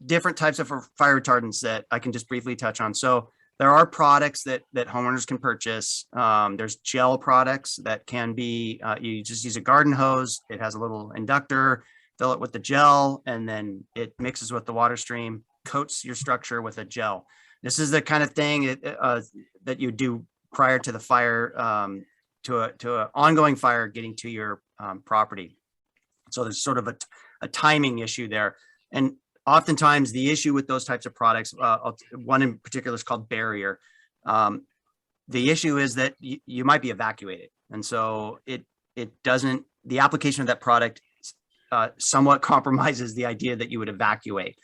different types of fire retardants that I can just briefly touch on. So there are products that homeowners can purchase. There's gel products that can be, you just use a garden hose. It has a little inductor, fill it with the gel, and then it mixes with the water stream, coats your structure with a gel. This is the kind of thing that you do prior to the fire, to an ongoing fire getting to your property. So there's sort of a timing issue there. And oftentimes the issue with those types of products, one in particular is called barrier. The issue is that you might be evacuated. And so the application of that product somewhat compromises the idea that you would evacuate.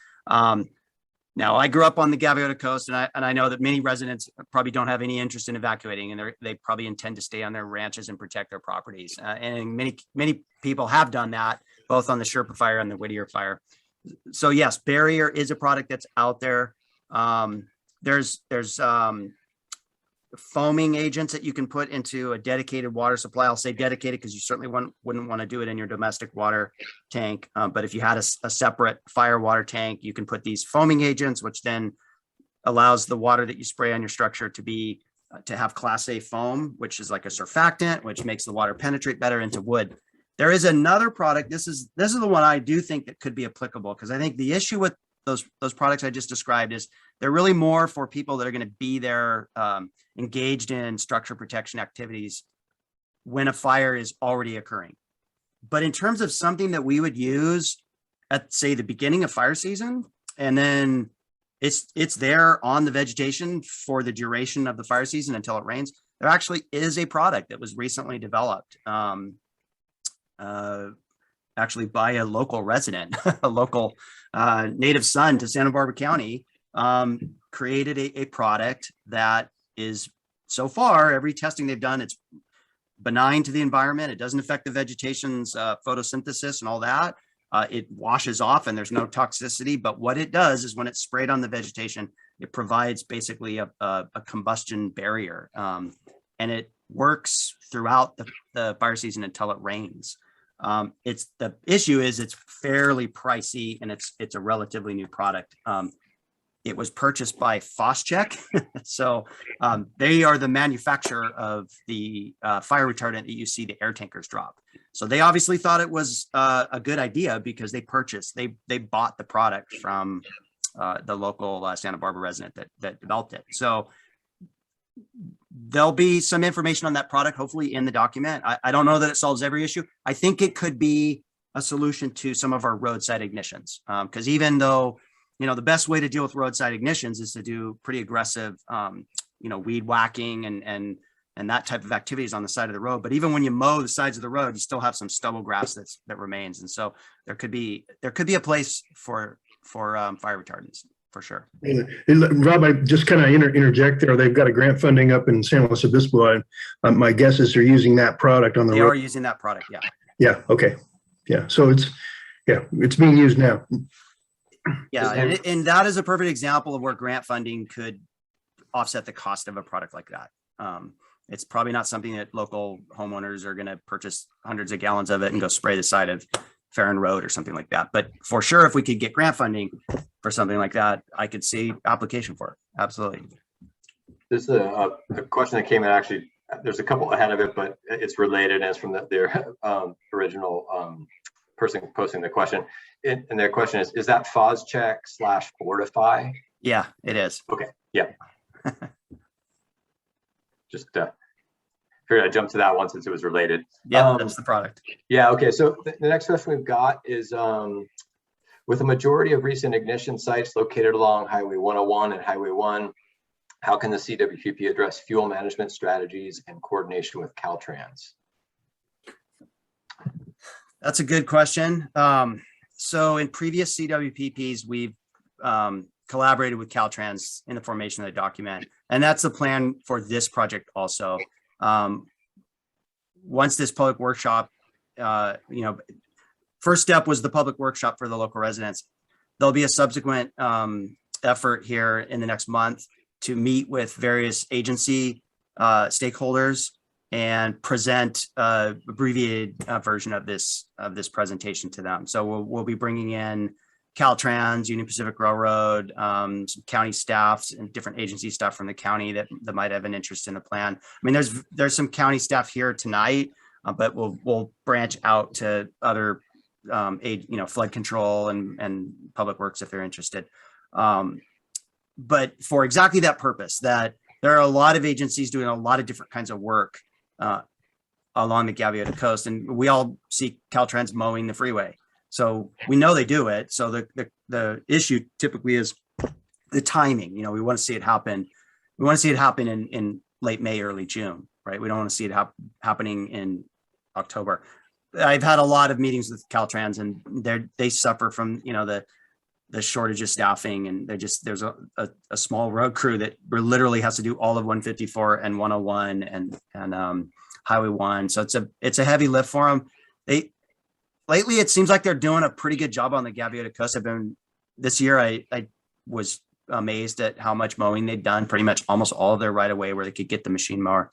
Now, I grew up on the Gaviota coast, and I know that many residents probably don't have any interest in evacuating, and they probably intend to stay on their ranches and protect their properties. And many people have done that, both on the Sherpa fire and the Whittier fire. So yes, barrier is a product that's out there. There's foaming agents that you can put into a dedicated water supply. I'll say dedicated because you certainly wouldn't want to do it in your domestic water tank. But if you had a separate fire water tank, you can put these foaming agents, which then allows the water that you spray on your structure to have Class A foam, which is like a surfactant, which makes the water penetrate better into wood. There is another product. This is the one I do think that could be applicable, because I think the issue with those products I just described is they're really more for people that are going to be there engaged in structure protection activities when a fire is already occurring. But in terms of something that we would use at, say, the beginning of fire season, and then it's there on the vegetation for the duration of the fire season until it rains, there actually is a product that was recently developed actually by a local resident, a local native son to Santa Barbara County, created a product that is, so far, every testing they've done, it's benign to the environment. It doesn't affect the vegetation's photosynthesis and all that. It washes off and there's no toxicity. But what it does is when it's sprayed on the vegetation, it provides basically a combustion barrier. And it works throughout the fire season until it rains. The issue is it's fairly pricey, and it's a relatively new product. It was purchased by Foscheck. So they are the manufacturer of the fire retardant that you see the air tankers drop. So they obviously thought it was a good idea because they bought the product from the local Santa Barbara resident that developed it. So there'll be some information on that product, hopefully in the document. I don't know that it solves every issue. I think it could be a solution to some of our roadside ignitions. Because even though, the best way to deal with roadside ignitions is to do pretty aggressive, weed whacking and that type of activities on the side of the road. But even when you mow the sides of the road, you still have some stubble grass that remains. And so there could be a place for fire retardants, for sure. Rob, I just kind of interject there. They've got a grant funding up in San Luis Obispo, and my guess is they're using that product on the road. They are using that product, yeah. Yeah, okay. Yeah, so it's being used now. Yeah, and that is a perfect example of where grant funding could offset the cost of a product like that. It's probably not something that local homeowners are going to purchase hundreds of gallons of it and go spray the side of Fahren Road or something like that. But for sure, if we could get grant funding for something like that, I could see application for it. Absolutely. This is a question that came in, actually, there's a couple ahead of it, but it's related, and it's from their original person posting the question. And their question is that Foscheck/Fortify? Yeah, it is. Okay, yeah. Just figured I'd jump to that one since it was related. Yeah, that's the product. Yeah, okay. So the next question we've got is, with a majority of recent ignition sites located along Highway 101 and Highway 1, how can the CWPP address fuel management strategies and coordination with Caltrans? That's a good question. So in previous CWPPs, we've collaborated with Caltrans in the formation of the document, and that's the plan for this project also. Once this public workshop, first step was the public workshop for the local residents. There'll be a subsequent effort here in the next month to meet with various agency stakeholders and present a abbreviated version of this presentation to them. So we'll be bringing in Caltrans, Union Pacific Railroad, some county staffs and different agency staff from the county that might have an interest in the plan. I mean, there's some county staff here tonight, but we'll branch out to other flood control and public works if they're interested. But for exactly that purpose, that there are a lot of agencies doing a lot of different kinds of work along the Gaviota coast, and we all see Caltrans mowing the freeway. So we know they do it. So the issue typically is the timing. We want to see it happen. We want to see it happen in late May, early June, right? We don't want to see it happening in October. I've had a lot of meetings with Caltrans, and they suffer from the the shortage of staffing, and there's a small road crew that literally has to do all of 154 and 101 and Highway 1. So it's a heavy lift for them. Lately, it seems like they're doing a pretty good job on the Gaviota coast. This year, I was amazed at how much mowing they've done, pretty much almost all of their right of way where they could get the machine mower.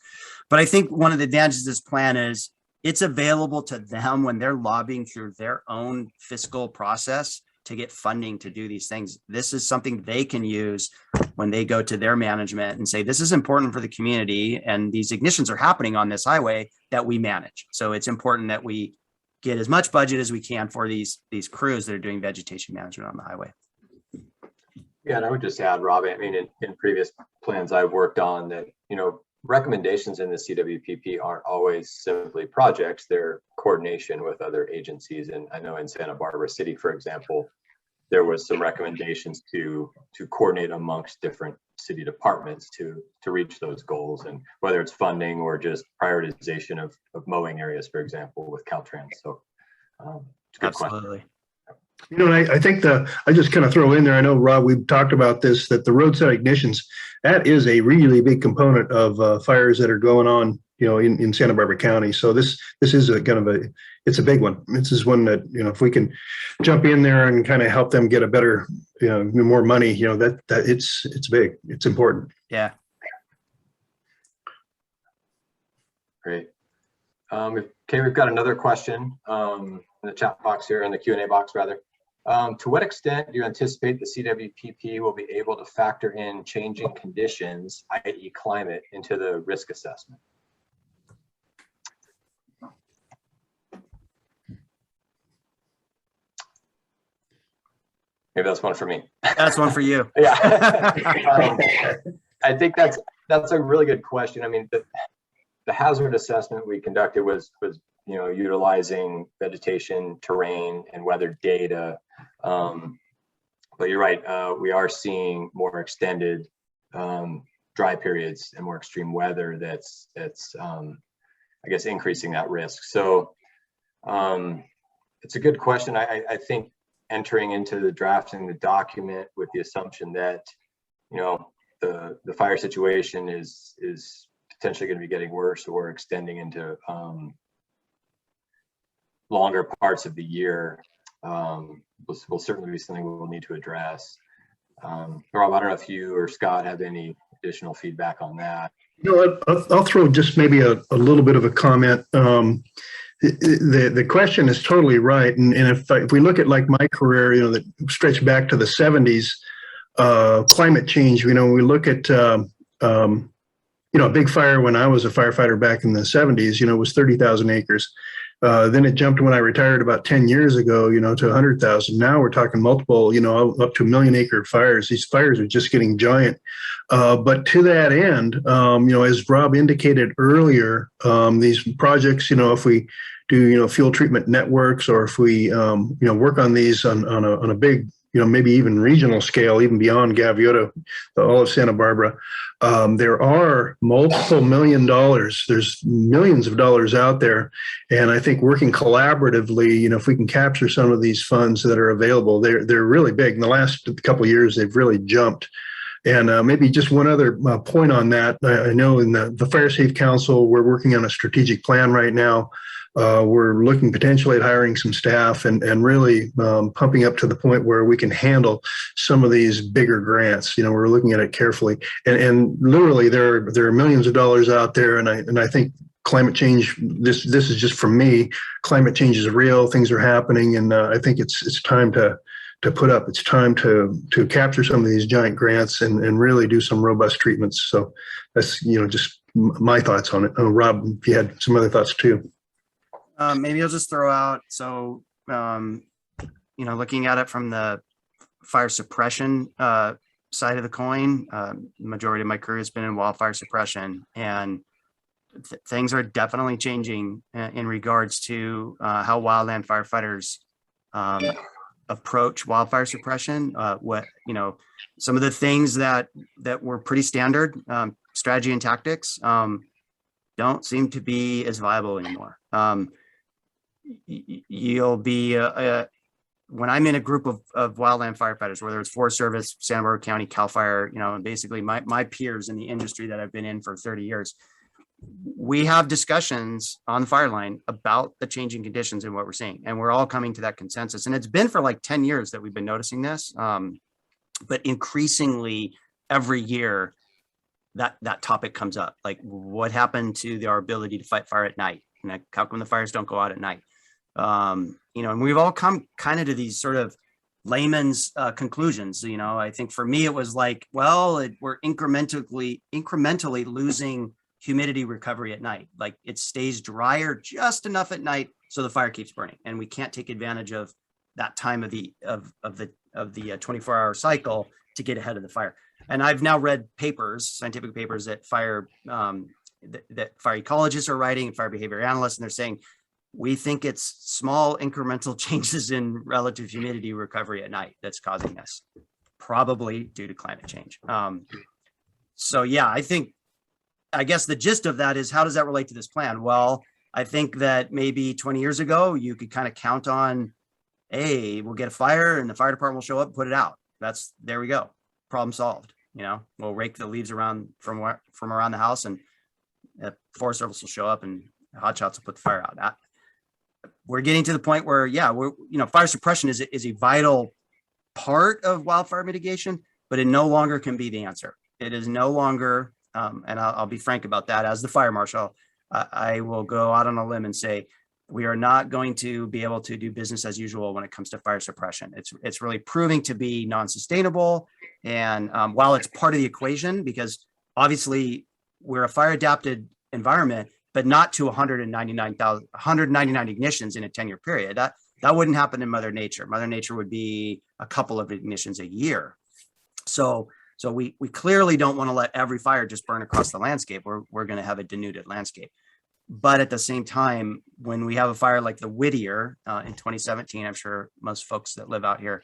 But I think one of the advantages of this plan is it's available to them when they're lobbying through their own fiscal process to get funding to do these things. This is something they can use when they go to their management and say, this is important for the community, and these ignitions are happening on this highway that we manage. So it's important that we get as much budget as we can for these crews that are doing vegetation management on the highway. Yeah, and I would just add, Rob, I mean, in previous plans I've worked on that, recommendations in the CWPP aren't always simply projects, they're coordination with other agencies. And I know in Santa Barbara City, for example, there was some recommendations to coordinate amongst different city departments to reach those goals, and whether it's funding or just prioritization of mowing areas, for example, with Caltrans. So it's a good Absolutely. question. And I think I just kind of throw in there, I know, Rob, we've talked about this, that the roadside ignitions, that is a really big component of fires that are going on, in Santa Barbara County. So this is it's a big one. This is one that, if we can jump in there and kind of help them get a better, more money, that it's big, it's important. Yeah. Great. Okay, we've got another question in the chat box here, in the Q&A box rather. To what extent do you anticipate the CWPP will be able to factor in changing conditions, i.e. climate, into the risk assessment? Maybe that's one for me. That's one for you. Yeah. I think that's a really good question. I mean, the hazard assessment we conducted was utilizing vegetation, terrain, and weather data. But you're right, we are seeing more extended dry periods and more extreme weather that's I guess increasing that risk. So it's a good question. I think entering into the drafting the document with the assumption that the fire situation is potentially going to be getting worse or extending into longer parts of the year will certainly be something we'll need to address. Rob, I don't know if you or Scott have any additional feedback on that. I'll throw just maybe a little bit of a comment. The question is totally right, and if we look at like my career, that stretched back to the 70s, climate change. We look at a big fire when I was a firefighter back in the 70s. Was 30,000 acres. Then it jumped when I retired about 10 years ago, to 100,000. Now we're talking multiple, up to 1 million acre fires. These fires are just getting giant. But to that end, as Rob indicated earlier, these projects, if we do, fuel treatment networks, or if we, work on these on a big, maybe even regional scale, even beyond Gaviota, all of Santa Barbara, there are multiple $1 million. There's millions of dollars out there. And I think working collaboratively, if we can capture some of these funds that are available, they're really big. In the last couple of years, they've really jumped. And maybe just one other point on that. I know in the Fire Safe Council, we're working on a strategic plan right now. We're looking potentially at hiring some staff and really pumping up to the point where we can handle some of these bigger grants. We're looking at it carefully, and literally there are millions of dollars out there. And I think climate change, this is just from me, climate change is real, things are happening. And I think it's time to put up, it's time to capture some of these giant grants and really do some robust treatments. So that's, just my thoughts on it. Rob, if you had some other thoughts too. Maybe I'll just throw out, so, looking at it from the fire suppression side of the coin, majority of my career has been in wildfire suppression, and things are definitely changing in regards to how wildland firefighters approach wildfire suppression. Some of the things that were pretty standard strategy and tactics don't seem to be as viable anymore. You'll be when I'm in a group of wildland firefighters, whether it's Forest Service, Santa Barbara County, CAL FIRE, and basically my peers in the industry that I've been in for 30 years, we have discussions on the fire line about the changing conditions and what we're seeing. And we're all coming to that consensus. And it's been for like 10 years that we've been noticing this. But increasingly every year that topic comes up. Like, what happened to our ability to fight fire at night? And how come the fires don't go out at night? And we've all come kind of to these sort of layman's conclusions. I think for me, it was like, well, we're incrementally losing humidity recovery at night. Like, it stays drier just enough at night so the fire keeps burning, and we can't take advantage of that time of the 24-hour cycle to get ahead of the fire. And I've now read scientific papers that fire ecologists are writing, and fire behavior analysts, and they're saying, we think it's small incremental changes in relative humidity recovery at night that's causing this, probably due to climate change. So yeah, I guess the gist of that is, how does that relate to this plan? Well, I think that maybe 20 years ago, you could kind of count on, hey, we'll get a fire and the fire department will show up and put it out. There we go. Problem solved. We'll rake the leaves around from around the house, and the Forest Service will show up and hot shots will put the fire out. We're getting to the point where, fire suppression is a vital part of wildfire mitigation, but it no longer can be the answer. It is no longer, and I'll be frank about that. As the fire marshal, I will go out on a limb and say, we are not going to be able to do business as usual when it comes to fire suppression. It's really proving to be non-sustainable. And while it's part of the equation, because obviously we're a fire adapted environment, but not to 199 ignitions in a 10-year period. That wouldn't happen in Mother Nature. Mother Nature would be a couple of ignitions a year. So we clearly don't want to let every fire just burn across the landscape. We're going to have a denuded landscape. But at the same time, when we have a fire like the Whittier in 2017, I'm sure most folks that live out here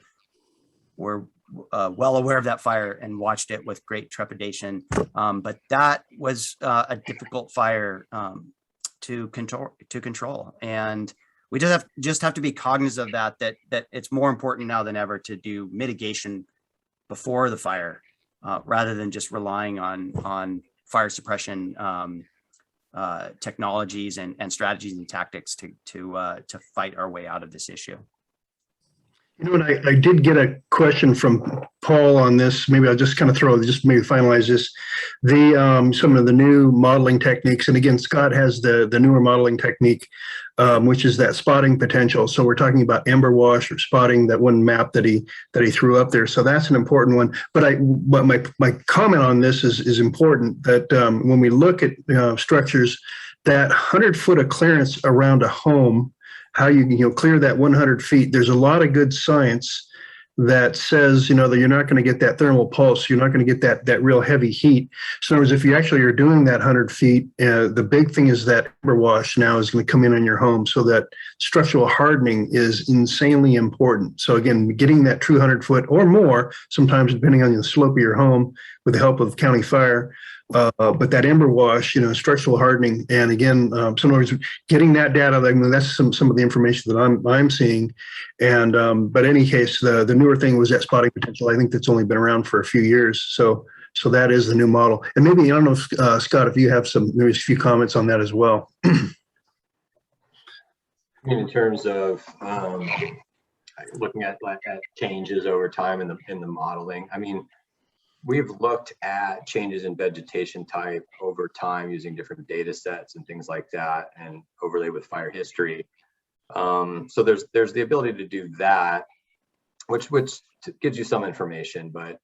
were well aware of that fire and watched it with great trepidation. But that was a difficult fire to control. And we just have to be cognizant of that it's more important now than ever to do mitigation before the fire, rather than just relying on fire suppression technologies and strategies and tactics to fight our way out of this issue. I did get a question from Paul on this. Maybe I'll just kind of maybe finalize this. Some of the new modeling techniques, and again, Scott has the newer modeling technique, which is that spotting potential. So we're talking about ember wash or spotting, that one map that he threw up there. So that's an important one. But my comment on this is important, that when we look at structures, that 100-foot of clearance around a home, how you clear that 100 feet. There's a lot of good science that says, that you're not going to get that thermal pulse. You're not going to get that real heavy heat. So in other words, if you actually are doing that 100 feet, the big thing is that ember wash now is going to come in on your home. So that structural hardening is insanely important. So again, getting that true 100-foot or more, sometimes depending on the slope of your home, with the help of county fire. But that ember wash, structural hardening, and again, sometimes getting that data, that's some of the information that I'm seeing. And but in any case, the newer thing was that spotting potential. I think that's only been around for a few years. So that is the new model. And maybe, I don't know, if, Scott, if you have maybe a few comments on that as well. In terms of looking at changes over time in the modeling, we've looked at changes in vegetation type over time using different data sets and things like that, and overlay with fire history. So there's the ability to do that, which gives you some information, but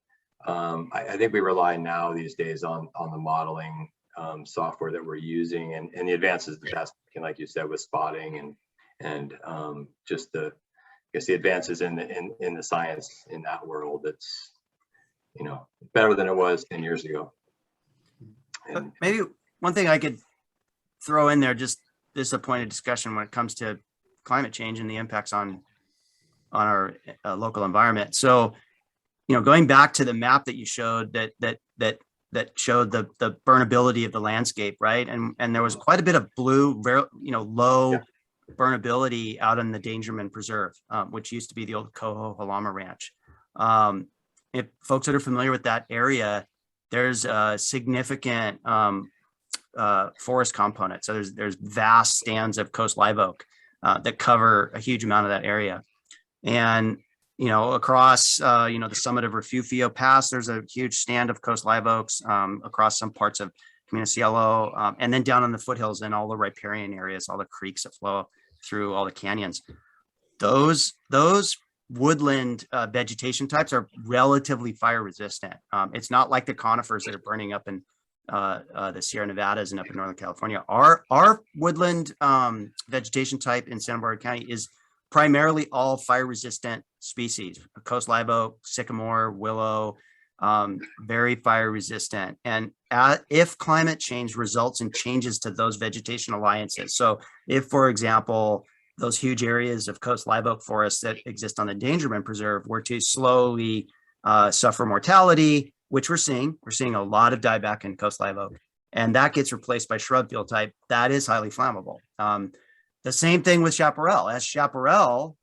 I think we rely now these days on the modeling software that we're using, and the advances that like you said, with spotting and just the advances in the science in that world. That's better than it was 10 years ago. And maybe one thing I could throw in there, just this a point of discussion when it comes to climate change and the impacts on our local environment. So, going back to the map that you showed that showed the burnability of the landscape, right? And there was quite a bit of blue, very, low burnability out in the Dangerman Preserve, which used to be the old Coho Halama Ranch. If folks that are familiar with that area, there's a significant forest component. So there's vast stands of coast live oak that cover a huge amount of that area. And, you know, across, you know, the summit of Refugio Pass, there's a huge stand of coast live oaks across some parts of Camino Cielo, and then down in the foothills and all the riparian areas, all the creeks that flow through all the canyons. Those woodland vegetation types are relatively fire resistant. It's not like the conifers that are burning up in the Sierra Nevadas and up in Northern California. Our woodland vegetation type in Santa Barbara County is primarily all fire resistant species: coast live oak, sycamore, willow, very fire resistant. And if climate change results in changes to those vegetation alliances, so if, for example, those huge areas of coast live oak forests that exist on the Dangerman Preserve were to slowly suffer mortality, which we're seeing a lot of dieback in coast live oak, and that gets replaced by shrub field type, that is highly flammable. The same thing with chaparral. As chaparral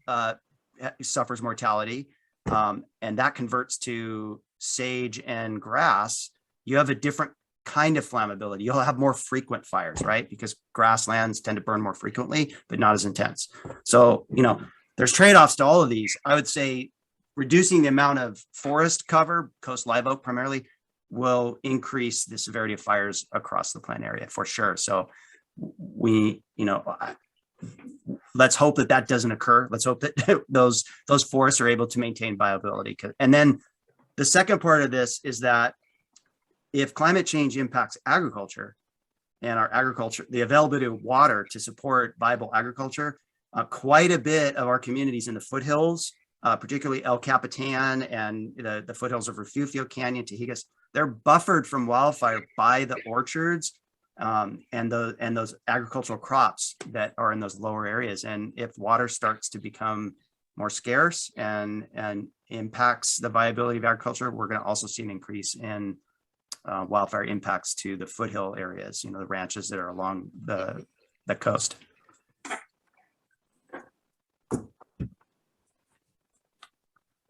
suffers mortality, and that converts to sage and grass, you have a different kind of flammability. You'll have more frequent fires, right? Because grasslands tend to burn more frequently, but not as intense. So, you know, there's trade-offs to all of these. I would say reducing the amount of forest cover, coast live oak primarily, will increase the severity of fires across the plant area for sure. So we, you know, let's hope that that doesn't occur. Let's hope that those forests are able to maintain viability. And then the second part of this is that if climate change impacts agriculture and our agriculture, the availability of water to support viable agriculture, quite a bit of our communities in the foothills, particularly El Capitan and the foothills of Refugio Canyon, Tahigas, they're buffered from wildfire by the orchards and those agricultural crops that are in those lower areas. And if water starts to become more scarce and impacts the viability of agriculture, we're going to also see an increase in wildfire impacts to the foothill areas, you know, the ranches that are along the coast.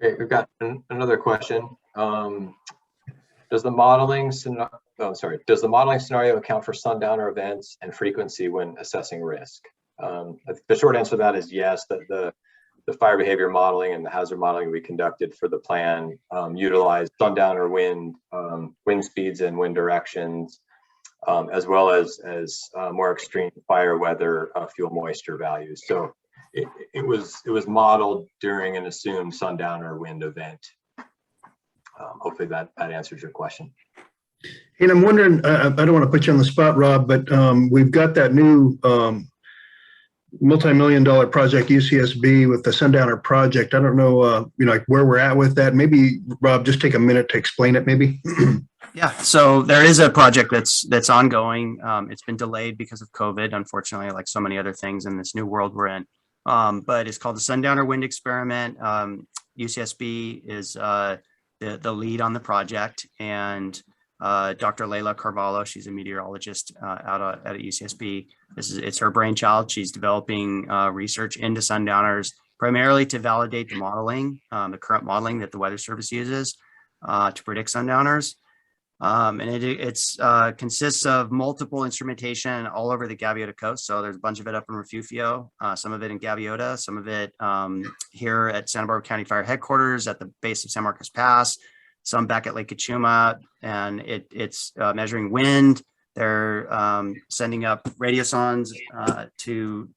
Okay, we've got another question. Does the modeling scenario account for sundowner events and frequency when assessing risk? The short answer to that is yes. That the fire behavior modeling and the hazard modeling we conducted for the plan utilized sundowner wind speeds and wind directions, as well as more extreme fire weather fuel moisture values. So it was modeled during an assumed sundowner wind event. Hopefully that answers your question. And I'm wondering, I don't want to put you on the spot, Rob, but we've got that new multi-million-dollar project UCSB with the Sundowner project. I don't know, you know, like where we're at with that. Maybe Rob, just take a minute to explain it, maybe. Yeah, so there is a project that's ongoing. It's been delayed because of COVID, unfortunately, like so many other things in this new world we're in. But it's called the Sundowner Wind Experiment. UCSB is the lead on the project, and Dr. Leila Carvalho, she's a meteorologist out at UCSB. It's her brainchild. She's developing research into sundowners, primarily to validate the modeling, the current modeling that the Weather Service uses to predict sundowners. And it consists of multiple instrumentation all over the Gaviota coast. So there's a bunch of it up in Refugio, some of it in Gaviota, some of it here at Santa Barbara County Fire Headquarters at the base of San Marcos Pass, some back at Lake Cachuma, and it's measuring wind. They're sending up radiosondes to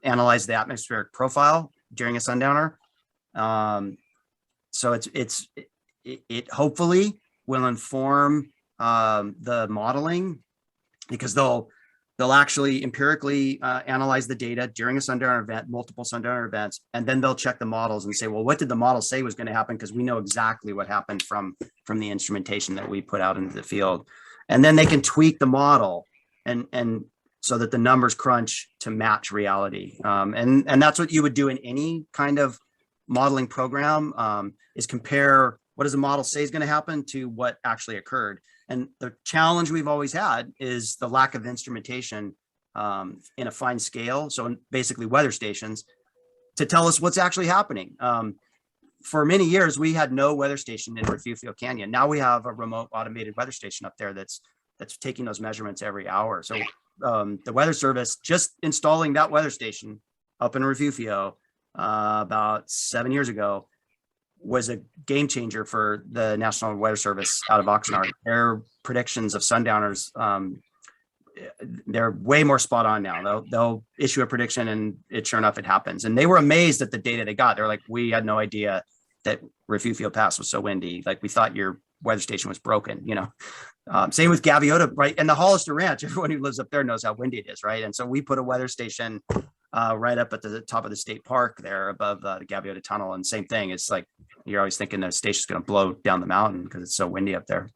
analyze the atmospheric profile during a sundowner. So it hopefully will inform the modeling, because they'll actually empirically analyze the data during a sundowner event, multiple sundowner events, and then they'll check the models and say, well, what did the model say was going to happen? Because we know exactly what happened from the instrumentation that we put out into the field. And then they can tweak the model and so that the numbers crunch to match reality. And that's what you would do in any kind of modeling program, is compare what does the model say is going to happen to what actually occurred. And the challenge we've always had is the lack of instrumentation in a fine scale. So basically weather stations to tell us what's actually happening. For many years, we had no weather station in Refugio Canyon. Now we have a remote automated weather station up there that's taking those measurements every hour. So the Weather Service, just installing that weather station up in Refugio about 7 years ago, was a game changer for the National Weather Service out of Oxnard. Their predictions of sundowners, they're way more spot on now. They'll issue a prediction and sure enough, it happens. And they were amazed at the data they got. They're like, we had no idea that Refugio Pass was so windy. Like, we thought your weather station was broken, you know. Same with Gaviota, right? And the Hollister Ranch, everyone who lives up there knows how windy it is, right? And so we put a weather station right up at the top of the state park there above the Gaviota Tunnel. And same thing, it's like, you're always thinking the station's going to blow down the mountain because it's so windy up there.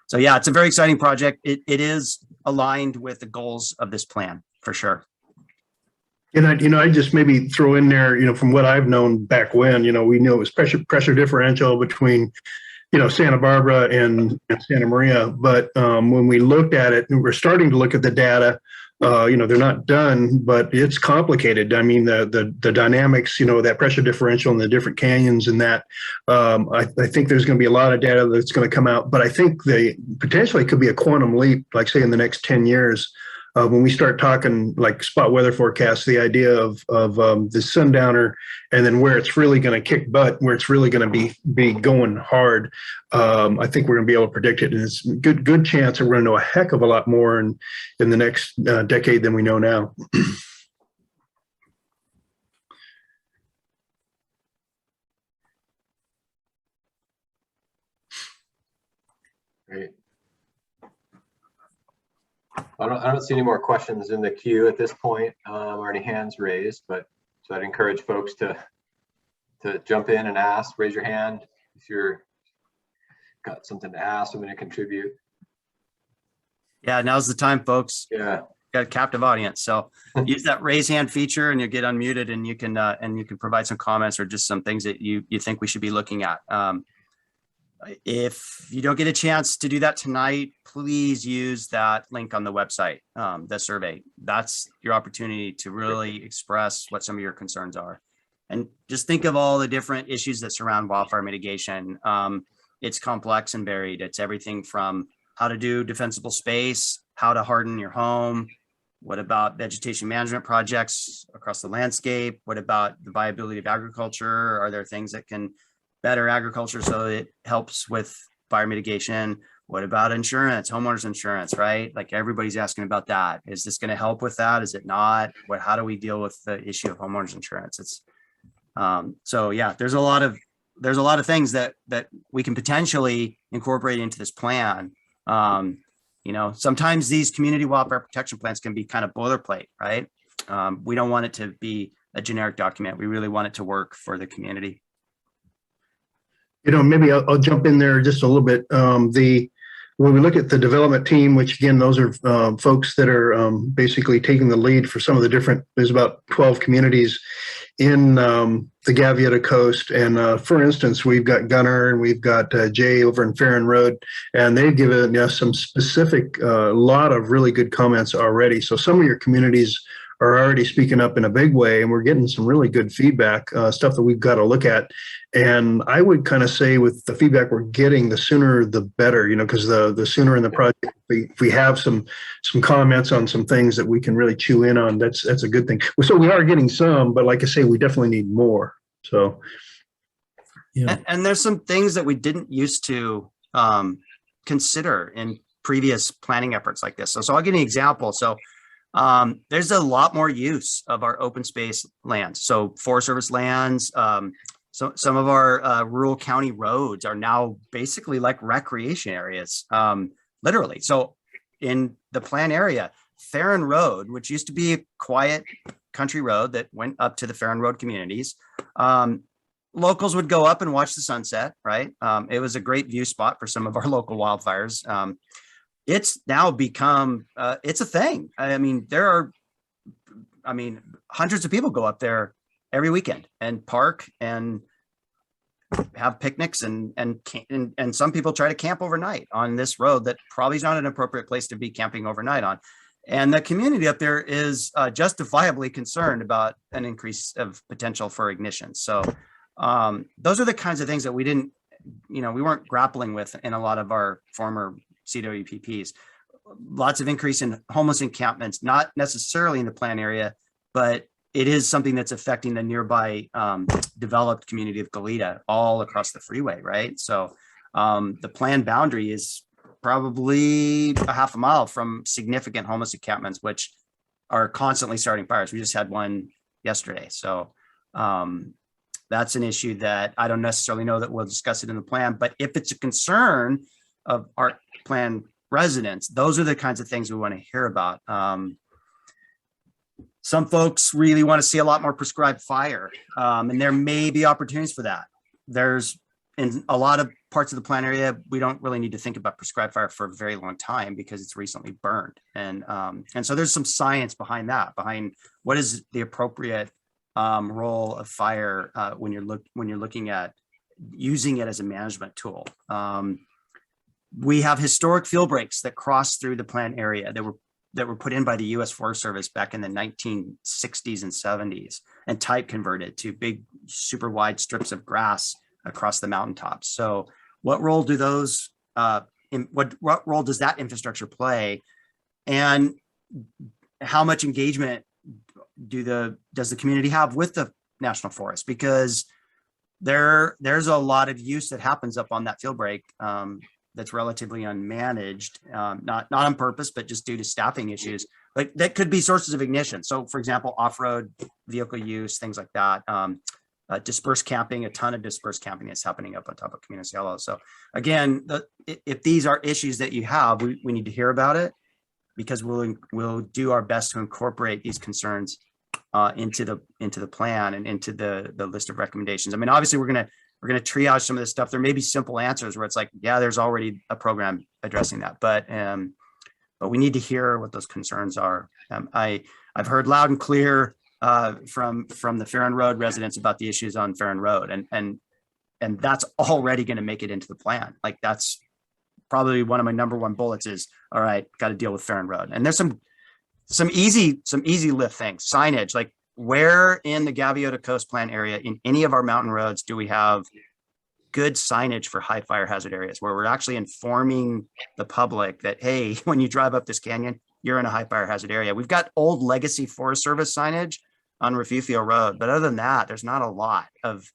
So yeah, it's a very exciting project. It is aligned with the goals of this plan for sure. And I just maybe throw in there, from what I've known back when, we knew it was pressure differential between, Santa Barbara and Santa Maria. But when we looked at it, and we're starting to look at the data, they're not done, but it's complicated. I mean, the dynamics, that pressure differential in the different canyons and that, I think there's going to be a lot of data that's going to come out, but I think they potentially could be a quantum leap, like say in the next 10 years. When we start talking like spot weather forecasts, the idea of the Sundowner and then where it's really going to kick butt, where it's really going to be going hard, I think we're going to be able to predict it. And it's a good chance that we're going to know a heck of a lot more in the next decade than we know now. Great. I don't see any more questions in the queue at this point, or any hands raised, but so I'd encourage folks to jump in and ask, raise your hand if you're got something to ask, something to contribute. Yeah, now's the time, folks. Yeah. Got a captive audience. So use that raise hand feature and you get unmuted and you can provide some comments or just some things that you think we should be looking at. If you don't get a chance to do that tonight, please use that link on the website, the survey. That's your opportunity to really express what some of your concerns are. And just think of all the different issues that surround wildfire mitigation. It's complex and varied. It's everything from how to do defensible space, how to harden your home. What about vegetation management projects across the landscape? What about the viability of agriculture? Are there things that can better agriculture so it helps with fire mitigation? What about insurance, homeowners insurance, right? Like everybody's asking about that. Is this going to help with that? Is it not? How do we deal with the issue of homeowners insurance? It's so yeah, there's a lot of things that we can potentially incorporate into this plan. Sometimes these community wildfire protection plans can be kind of boilerplate, right? We don't want it to be a generic document. We really want it to work for the community. Maybe I'll jump in there just a little bit. When we look at the development team, which again, those are folks that are basically taking the lead for some of the different, there's about 12 communities in the Gaviota coast. And for instance, we've got Gunner and we've got Jay over in Fahren Road, and they've given us some specific, lot of really good comments already. So some of your communities are already speaking up in a big way, and we're getting some really good feedback, stuff that we've got to look at. And I would kind of say with the feedback we're getting, the sooner the better, because the sooner in the project, if we have some comments on some things that we can really chew in on, that's a good thing. So we are getting some, but like I say, we definitely need more. So, yeah. And there's some things that we didn't used to consider in previous planning efforts like this. So I'll give you an example. So there's a lot more use of our open space lands. So Forest Service lands, so some of our rural county roads are now basically like recreation areas, literally. So in the plan area, Fahren Road, which used to be a quiet country road that went up to the Fahren Road communities, locals would go up and watch the sunset, right? It was a great view spot for some of our local wildfires. It's now become, it's a thing. I mean, hundreds of people go up there every weekend and park and have picnics and some people try to camp overnight on this road that probably is not an appropriate place to be camping overnight on. And the community up there is justifiably concerned about an increase of potential for ignition. So those are the kinds of things that we didn't, we weren't grappling with in a lot of our former CWPPs. Lots of increase in homeless encampments, not necessarily in the plan area, but it is something that's affecting the nearby developed community of Goleta all across the freeway, right? So the plan boundary is probably a half a mile from significant homeless encampments, which are constantly starting fires. We just had one yesterday. So that's an issue that I don't necessarily know that we'll discuss it in the plan, but if it's a concern of our plan residents, those are the kinds of things we want to hear about. Some folks really want to see a lot more prescribed fire, and there may be opportunities for that. There's in a lot of parts of the plan area, we don't really need to think about prescribed fire for a very long time because it's recently burned. And so there's some science behind that, behind what is the appropriate role of fire when you're looking at using it as a management tool. We have historic fuel breaks that cross through the plan area that were put in by the U.S. Forest Service back in the 1960s and 70s and type converted to big, super wide strips of grass across the mountaintops. So what role do those, what role does that infrastructure play? And how much engagement does the community have with the national forest? Because there's a lot of use that happens up on that field break that's relatively unmanaged, not on purpose, but just due to staffing issues. Like that could be sources of ignition. So for example, off-road vehicle use, things like that. Dispersed camping, a ton of dispersed camping is happening up on top of Community Yellow. So again, if these are issues that you have, we need to hear about it, because we'll do our best to incorporate these concerns into the plan and into the list of recommendations. I mean, obviously we're gonna triage some of this stuff. There may be simple answers where it's like, yeah, there's already a program addressing that, but we need to hear what those concerns are. I've heard loud and clear from the Fahren Road residents about the issues on Fahren Road, and that's already going to make it into the plan. Like that's probably one of my number one bullets is, all right, got to deal with Fahren Road. And there's some easy lift things, signage, like where in the Gaviota Coast Plan area in any of our mountain roads do we have good signage for high fire hazard areas where we're actually informing the public that, hey, when you drive up this canyon, you're in a high fire hazard area. We've got old legacy Forest Service signage on Refugio Road, but other than that, there's not a lot of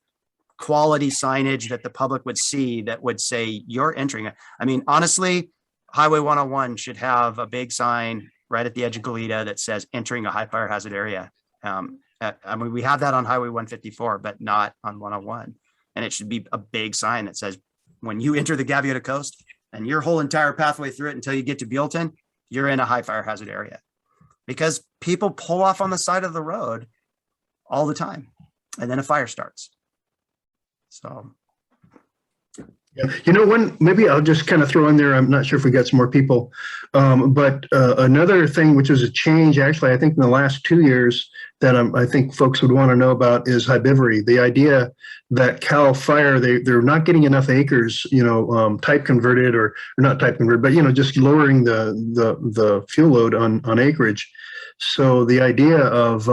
quality signage that the public would see that would say you're entering. I mean, honestly, Highway 101 should have a big sign right at the edge of Goleta that says entering a high fire hazard area. I mean, we have that on Highway 154, but not on 101. And it should be a big sign that says, when you enter the Gaviota Coast and your whole entire pathway through it until you get to Buellton, you're in a high fire hazard area. Because people pull off on the side of the road all the time, and then a fire starts. So. Yeah. Maybe I'll just kind of throw in there, I'm not sure if we got some more people, but another thing, which is a change, actually, I think in the last 2 years that I think folks would want to know about is Hibivory. The idea that Cal Fire, they're not getting enough acres, type converted or not type converted, but, just lowering the fuel load on acreage. So the idea of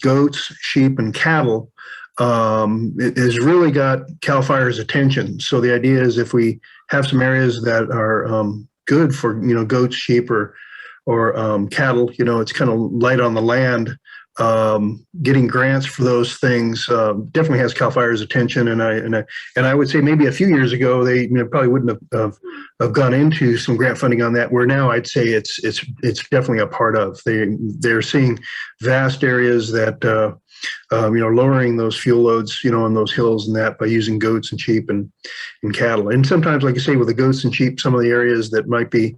goats, sheep, and cattle it has really got Cal Fire's attention. So the idea is if we have some areas that are good for goats, sheep, or cattle, it's kind of light on the land. Getting grants for those things definitely has Cal Fire's attention, and I would say maybe a few years ago they probably wouldn't have gone into some grant funding on that. Where now I'd say it's definitely a part of. They're seeing vast areas that lowering those fuel loads on those hills and that by using goats and sheep and cattle. And sometimes, like you say, with the goats and sheep, some of the areas that might be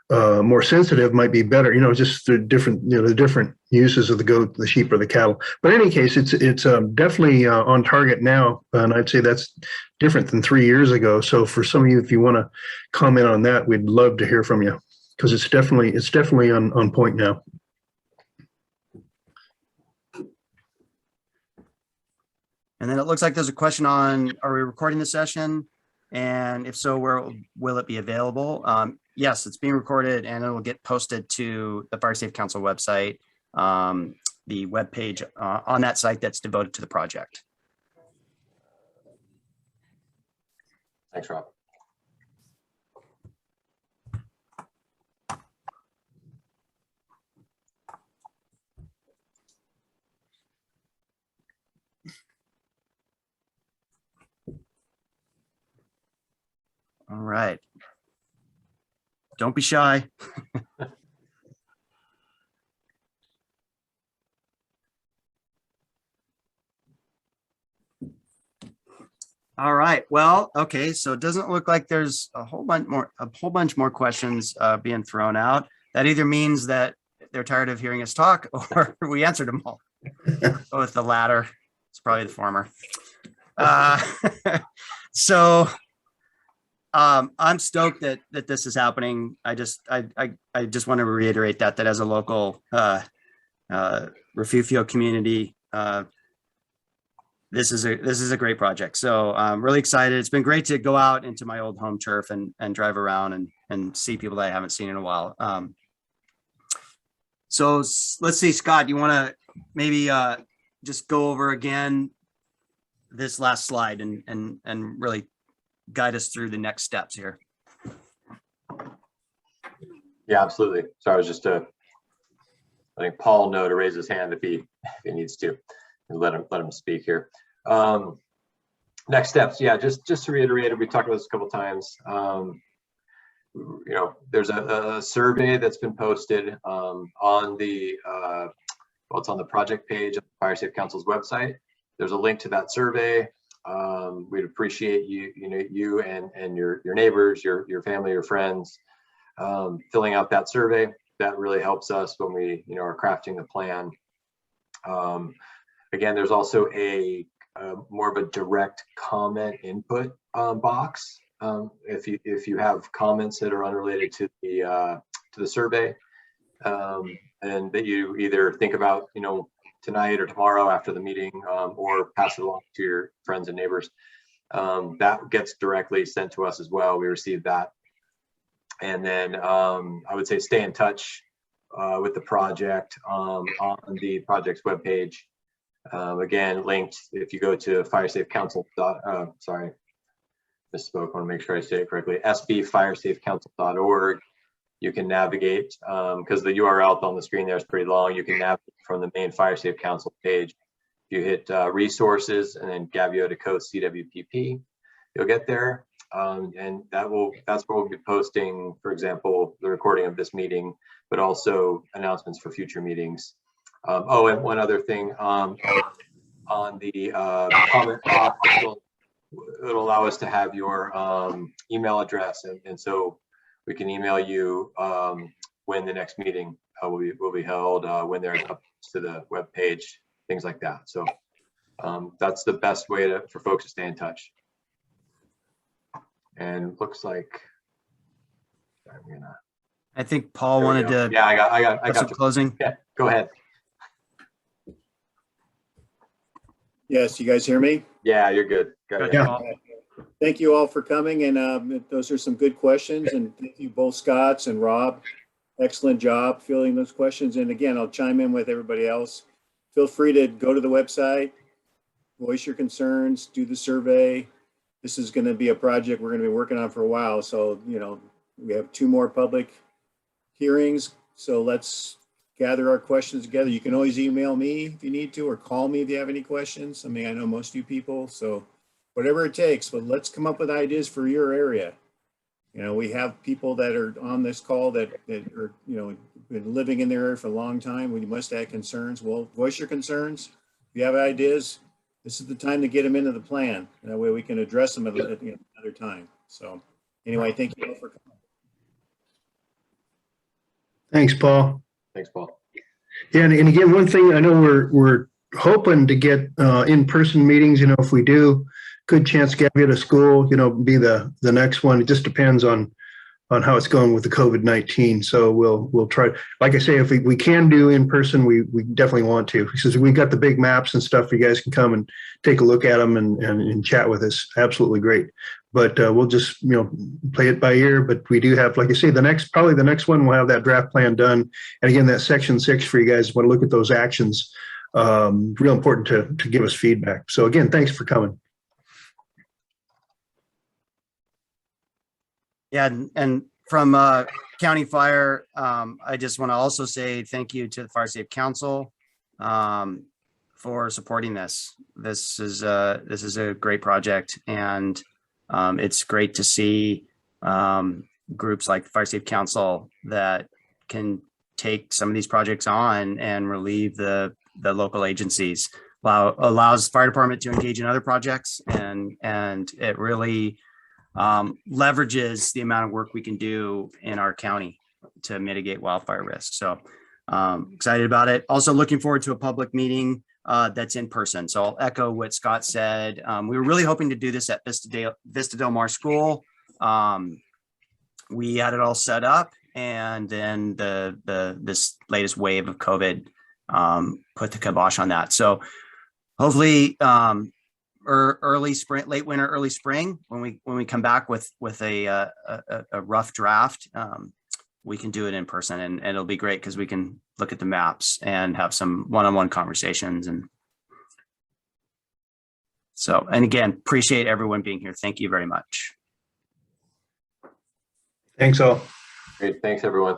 more sensitive might be better, just the different uses of the goat, the sheep, or the cattle. But in any case, it's definitely on target now, and I'd say that's different than 3 years ago. So for some of you, if you want to comment on that, we'd love to hear from you, because it's definitely on point now. And then it looks like there's a question on, are we recording the session? And if so, where will it be available? Yes, it's being recorded and it will get posted to the Fire Safe Council website, the webpage on that site that's devoted to the project. Thanks, Rob. All right. Don't be shy. All right. Well, okay. So it doesn't look like there's a whole bunch more questions being thrown out. That either means that they're tired of hearing us talk, or we answered them all. Go with the latter. It's probably the former. So I'm stoked that this is happening. I just want to reiterate that as a local Refugio community, this is a great project. So I'm really excited. It's been great to go out into my old home turf and drive around and see people that I haven't seen in a while. So let's see, Scott, you want to maybe just go over again this last slide and really guide us through the next steps here. Yeah, absolutely. So I was just letting Paul know to raise his hand if he needs to, and let him speak here. Next steps, yeah, just to reiterate, we talked about this a couple of times. You know, there's a survey that's been posted on the well, it's on the project page of the Fire Safe Council's website. There's a link to that survey. We'd appreciate you and your neighbors, your family, your friends, filling out that survey. That really helps us when we are crafting the plan. Again, there's also a more of a direct comment input box. If you have comments that are unrelated to the survey, and that you either think about tonight or tomorrow after the meeting, or pass it along to your friends and neighbors, that gets directly sent to us as well. We receive that. And then I would say stay in touch with the project on the project's webpage. Again, linked if you go to Firesafe Council. Sorry, misspoke. I want to make sure I say it correctly. sbfiresafecouncil.org. You can navigate because the URL on the screen there is pretty long. You can navigate from the main Fire Safe Council page. You hit resources and then Gaviota code CWPP. You'll get there, and that's where we'll be posting, for example, the recording of this meeting, but also announcements for future meetings. Oh, and one other thing, on the comment box, it'll allow us to have your email address, and so we can email you when the next meeting will be held, when there's up to the web page, things like that. So that's the best way for folks to stay in touch. And looks like I think Paul wanted to. Yeah, I got some closing. Yeah, go ahead. Yes, you guys hear me? Yeah, you're good. Go ahead. Yeah. Thank you all for coming, and those are some good questions, and thank you both Scotts and Rob. Excellent job fielding those questions. And again, I'll chime in with everybody else. Feel free to go to the website, voice your concerns, do the survey. This is going to be a project we're going to be working on for a while. So, we have 2 more public hearings. So let's gather our questions together. You can always email me if you need to, or call me if you have any questions. I mean, I know most of you people, so whatever it takes, but let's come up with ideas for your area. We have people that are on this call that are, been living in their area for a long time. We must have concerns. Well, voice your concerns. If you have ideas, this is the time to get them into the plan. That way we can address them at another time. So anyway, thank you all for coming. Thanks, Paul. Thanks, Paul. Yeah, and again, one thing I know we're hoping to get in-person meetings. If we do, good chance Gaviota School, be the next one. It just depends on on how it's going with the COVID-19. So we'll try, like I say, if we can do in person, we definitely want to, because we got the big maps and stuff. You guys can come and take a look at them and chat with us. Absolutely great. But we'll just, play it by ear. But we do have, like I say, probably the next one, we'll have that draft plan done. And again, that section 6 for you guys want to look at those actions. Real important to give us feedback. So again, thanks for coming. Yeah, and from County Fire, I just want to also say thank you to the Fire Safe Council for supporting this. This is a great project, and it's great to see groups like the Fire Safe Council that can take some of these projects on and relieve the local agencies. Allows the fire department to engage in other projects, and it really leverages the amount of work we can do in our county to mitigate wildfire risk. So excited about it. Also looking forward to a public meeting that's in person. So I'll echo what Scott said. We were really hoping to do this at Vista Del Mar School. We had it all set up, and then this latest wave of COVID put the kibosh on that. So hopefully early spring, late winter, early spring, when we come back with a rough draft, we can do it in person, and it'll be great because we can look at the maps and have some one-on-one conversations. And so, and again, appreciate everyone being here. Thank you very much. Thanks all. Great. Thanks, everyone.